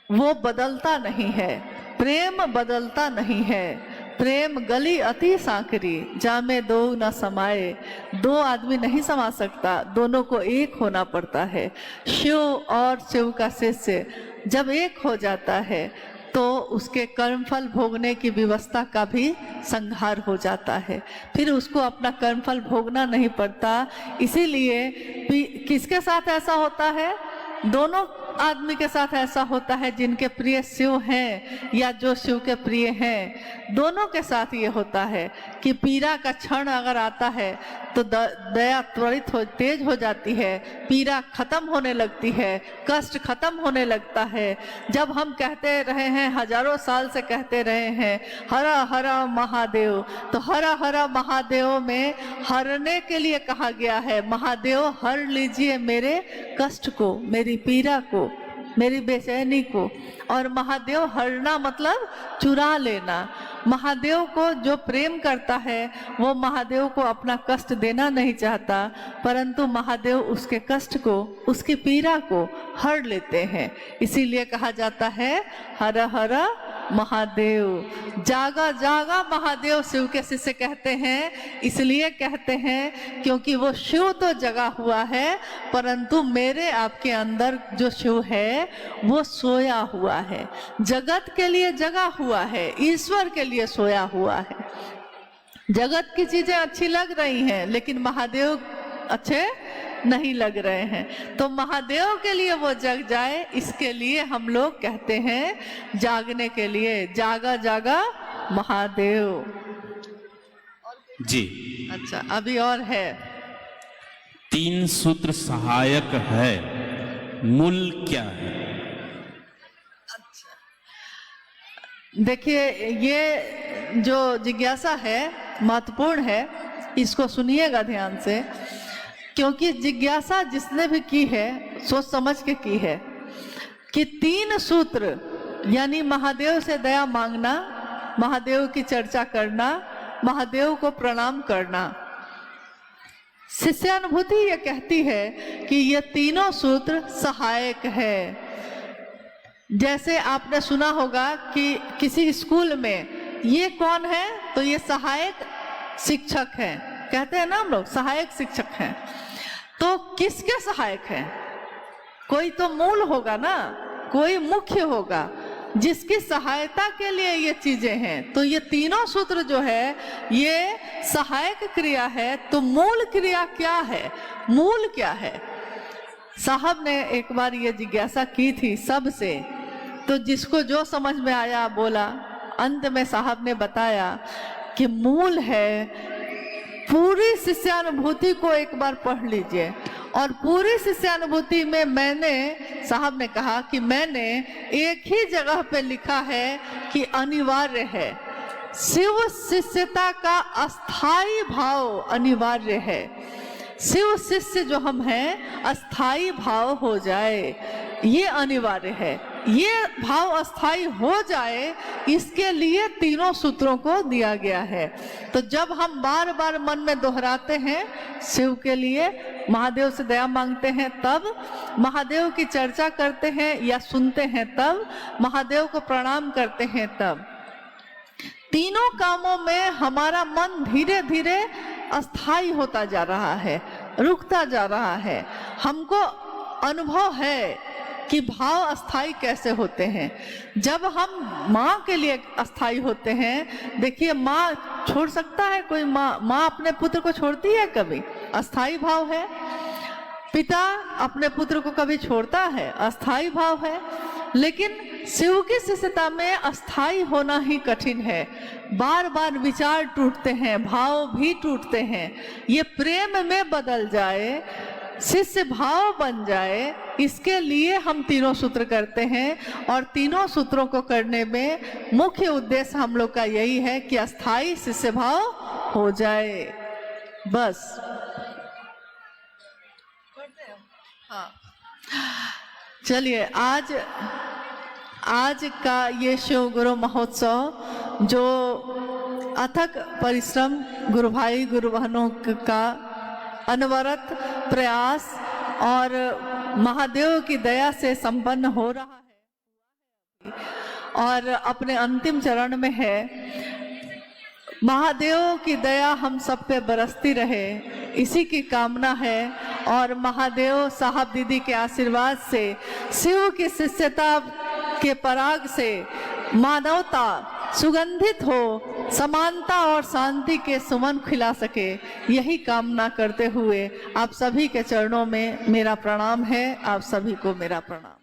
वो बदलता नहीं है, प्रेम बदलता नहीं है। प्रेम गली अति सांकरी, जामे दो न समाये। दो आदमी नहीं समा सकता, दोनों को एक होना पड़ता है। शिव और शिव का शिष्य जब एक हो जाता है तो उसके कर्मफल भोगने की व्यवस्था का भी संहार हो जाता है, फिर उसको अपना कर्मफल भोगना नहीं पड़ता। इसीलिए किसके साथ ऐसा होता है? दोनों आदमी के साथ ऐसा होता है, जिनके प्रिय शिव हैं या जो शिव के प्रिय हैं, दोनों के साथ ये होता है कि पीड़ा का क्षण अगर आता है तो दया त्वरित तेज हो जाती है, पीड़ा खत्म होने लगती है, कष्ट खत्म होने लगता है। जब हम कहते रहे हैं, हजारों साल से कहते रहे हैं हर हर महादेव, तो हर हर महादेव में हरने के लिए कहा गया है। महादेव हर लीजिए मेरे कष्ट को, मेरी पीड़ा को, मेरी बेचैनी को। और महादेव हरना मतलब चुरा लेना। महादेव को जो प्रेम करता है वो महादेव को अपना कष्ट देना नहीं चाहता, परंतु महादेव उसके कष्ट को, उसकी पीड़ा को हर लेते हैं। इसीलिए कहा जाता है हर हर महादेव। जागा जागा महादेव शिव के शिष्य कहते हैं, इसलिए कहते हैं क्योंकि वो शिव तो जगा हुआ है, परंतु मेरे आपके अंदर जो शिव है वो सोया हुआ है, जगत के लिए जगा हुआ है, ईश्वर के लिए सोया हुआ है। जगत की चीजें अच्छी लग रही हैं, लेकिन महादेव अच्छे नहीं लग रहे हैं। तो महादेव के लिए वो जग जाए, इसके लिए हम लोग कहते हैं जागने के लिए, जागा जागा महादेव जी। अच्छा, अभी और है। 3 सूत्र सहायक है, मूल क्या है? देखिए, ये जो जिज्ञासा है महत्वपूर्ण है, इसको सुनिएगा ध्यान से, क्योंकि जिज्ञासा जिसने भी की है सोच समझ के की है कि 3 सूत्र यानी महादेव से दया मांगना, महादेव की चर्चा करना, महादेव को प्रणाम करना। शिष्यानुभूति ये कहती है कि ये तीनों सूत्र सहायक है। जैसे आपने सुना होगा कि किसी स्कूल में ये कौन है, तो ये सहायक शिक्षक हैं, कहते हैं ना हम लोग, सहायक शिक्षक हैं। तो किसके सहायक हैं? कोई तो मूल होगा ना, कोई मुख्य होगा जिसकी सहायता के लिए ये चीजें हैं। तो ये तीनों सूत्र जो है ये सहायक क्रिया है। तो मूल क्रिया क्या है, मूल क्या है? साहब ने एक बार ये जिज्ञासा की थी सबसे, तो जिसको जो समझ में आया बोला। अंत में साहब ने बताया कि मूल है, पूरी शिष्यानुभूति को एक बार पढ़ लीजिए। और पूरी शिष्यानुभूति में मैंने, साहब ने कहा कि मैंने एक ही जगह पे लिखा है कि अनिवार्य है, शिव शिष्यता का अस्थाई भाव अनिवार्य है। शिव शिष्य जो हम हैं, अस्थाई भाव हो जाए, ये अनिवार्य है। ये भाव अस्थाई हो जाए, इसके लिए तीनों सूत्रों को दिया गया है। तो जब हम बार बार मन में दोहराते हैं, शिव के लिए, महादेव से दया मांगते हैं, तब महादेव की चर्चा करते हैं या सुनते हैं, तब महादेव को प्रणाम करते हैं, तब तीनों कामों में हमारा मन धीरे धीरे अस्थाई होता जा रहा है, रुकता जा रहा है। हमको अनुभव है कि भाव अस्थाई कैसे होते हैं। जब हम माँ के लिए अस्थाई होते हैं, देखिए माँ छोड़ सकता है कोई? माँ अपने पुत्र को छोड़ती है कभी? अस्थाई भाव है। पिता अपने पुत्र को कभी छोड़ता है? अस्थाई भाव है। लेकिन शिव की शिष्यता में अस्थाई होना ही कठिन है। बार बार विचार टूटते हैं, भाव भी टूटते हैं। ये प्रेम में बदल जाए, शिष्य भाव बन जाए, इसके लिए हम तीनों सूत्र करते हैं। और तीनों सूत्रों को करने में मुख्य उद्देश्य हम लोग का यही है कि अस्थाई शिष्य भाव हो जाए, बस। हाँ, चलिए आज का ये शिव गुरु महोत्सव जो अथक परिश्रम गुरु भाई गुरु बहनों का अनवरत प्रयास और महादेव की दया से संपन्न हो रहा है और अपने अंतिम चरण में है। महादेव की दया हम सब पे बरसती रहे, इसी की कामना है। और महादेव साहब दीदी के आशीर्वाद से, शिव की शिष्यता के पराग से मानवता सुगंधित हो, समानता और शांति के सुमन खिला सके, यही कामना करते हुए आप सभी के चरणों में मेरा प्रणाम है। आप सभी को मेरा प्रणाम।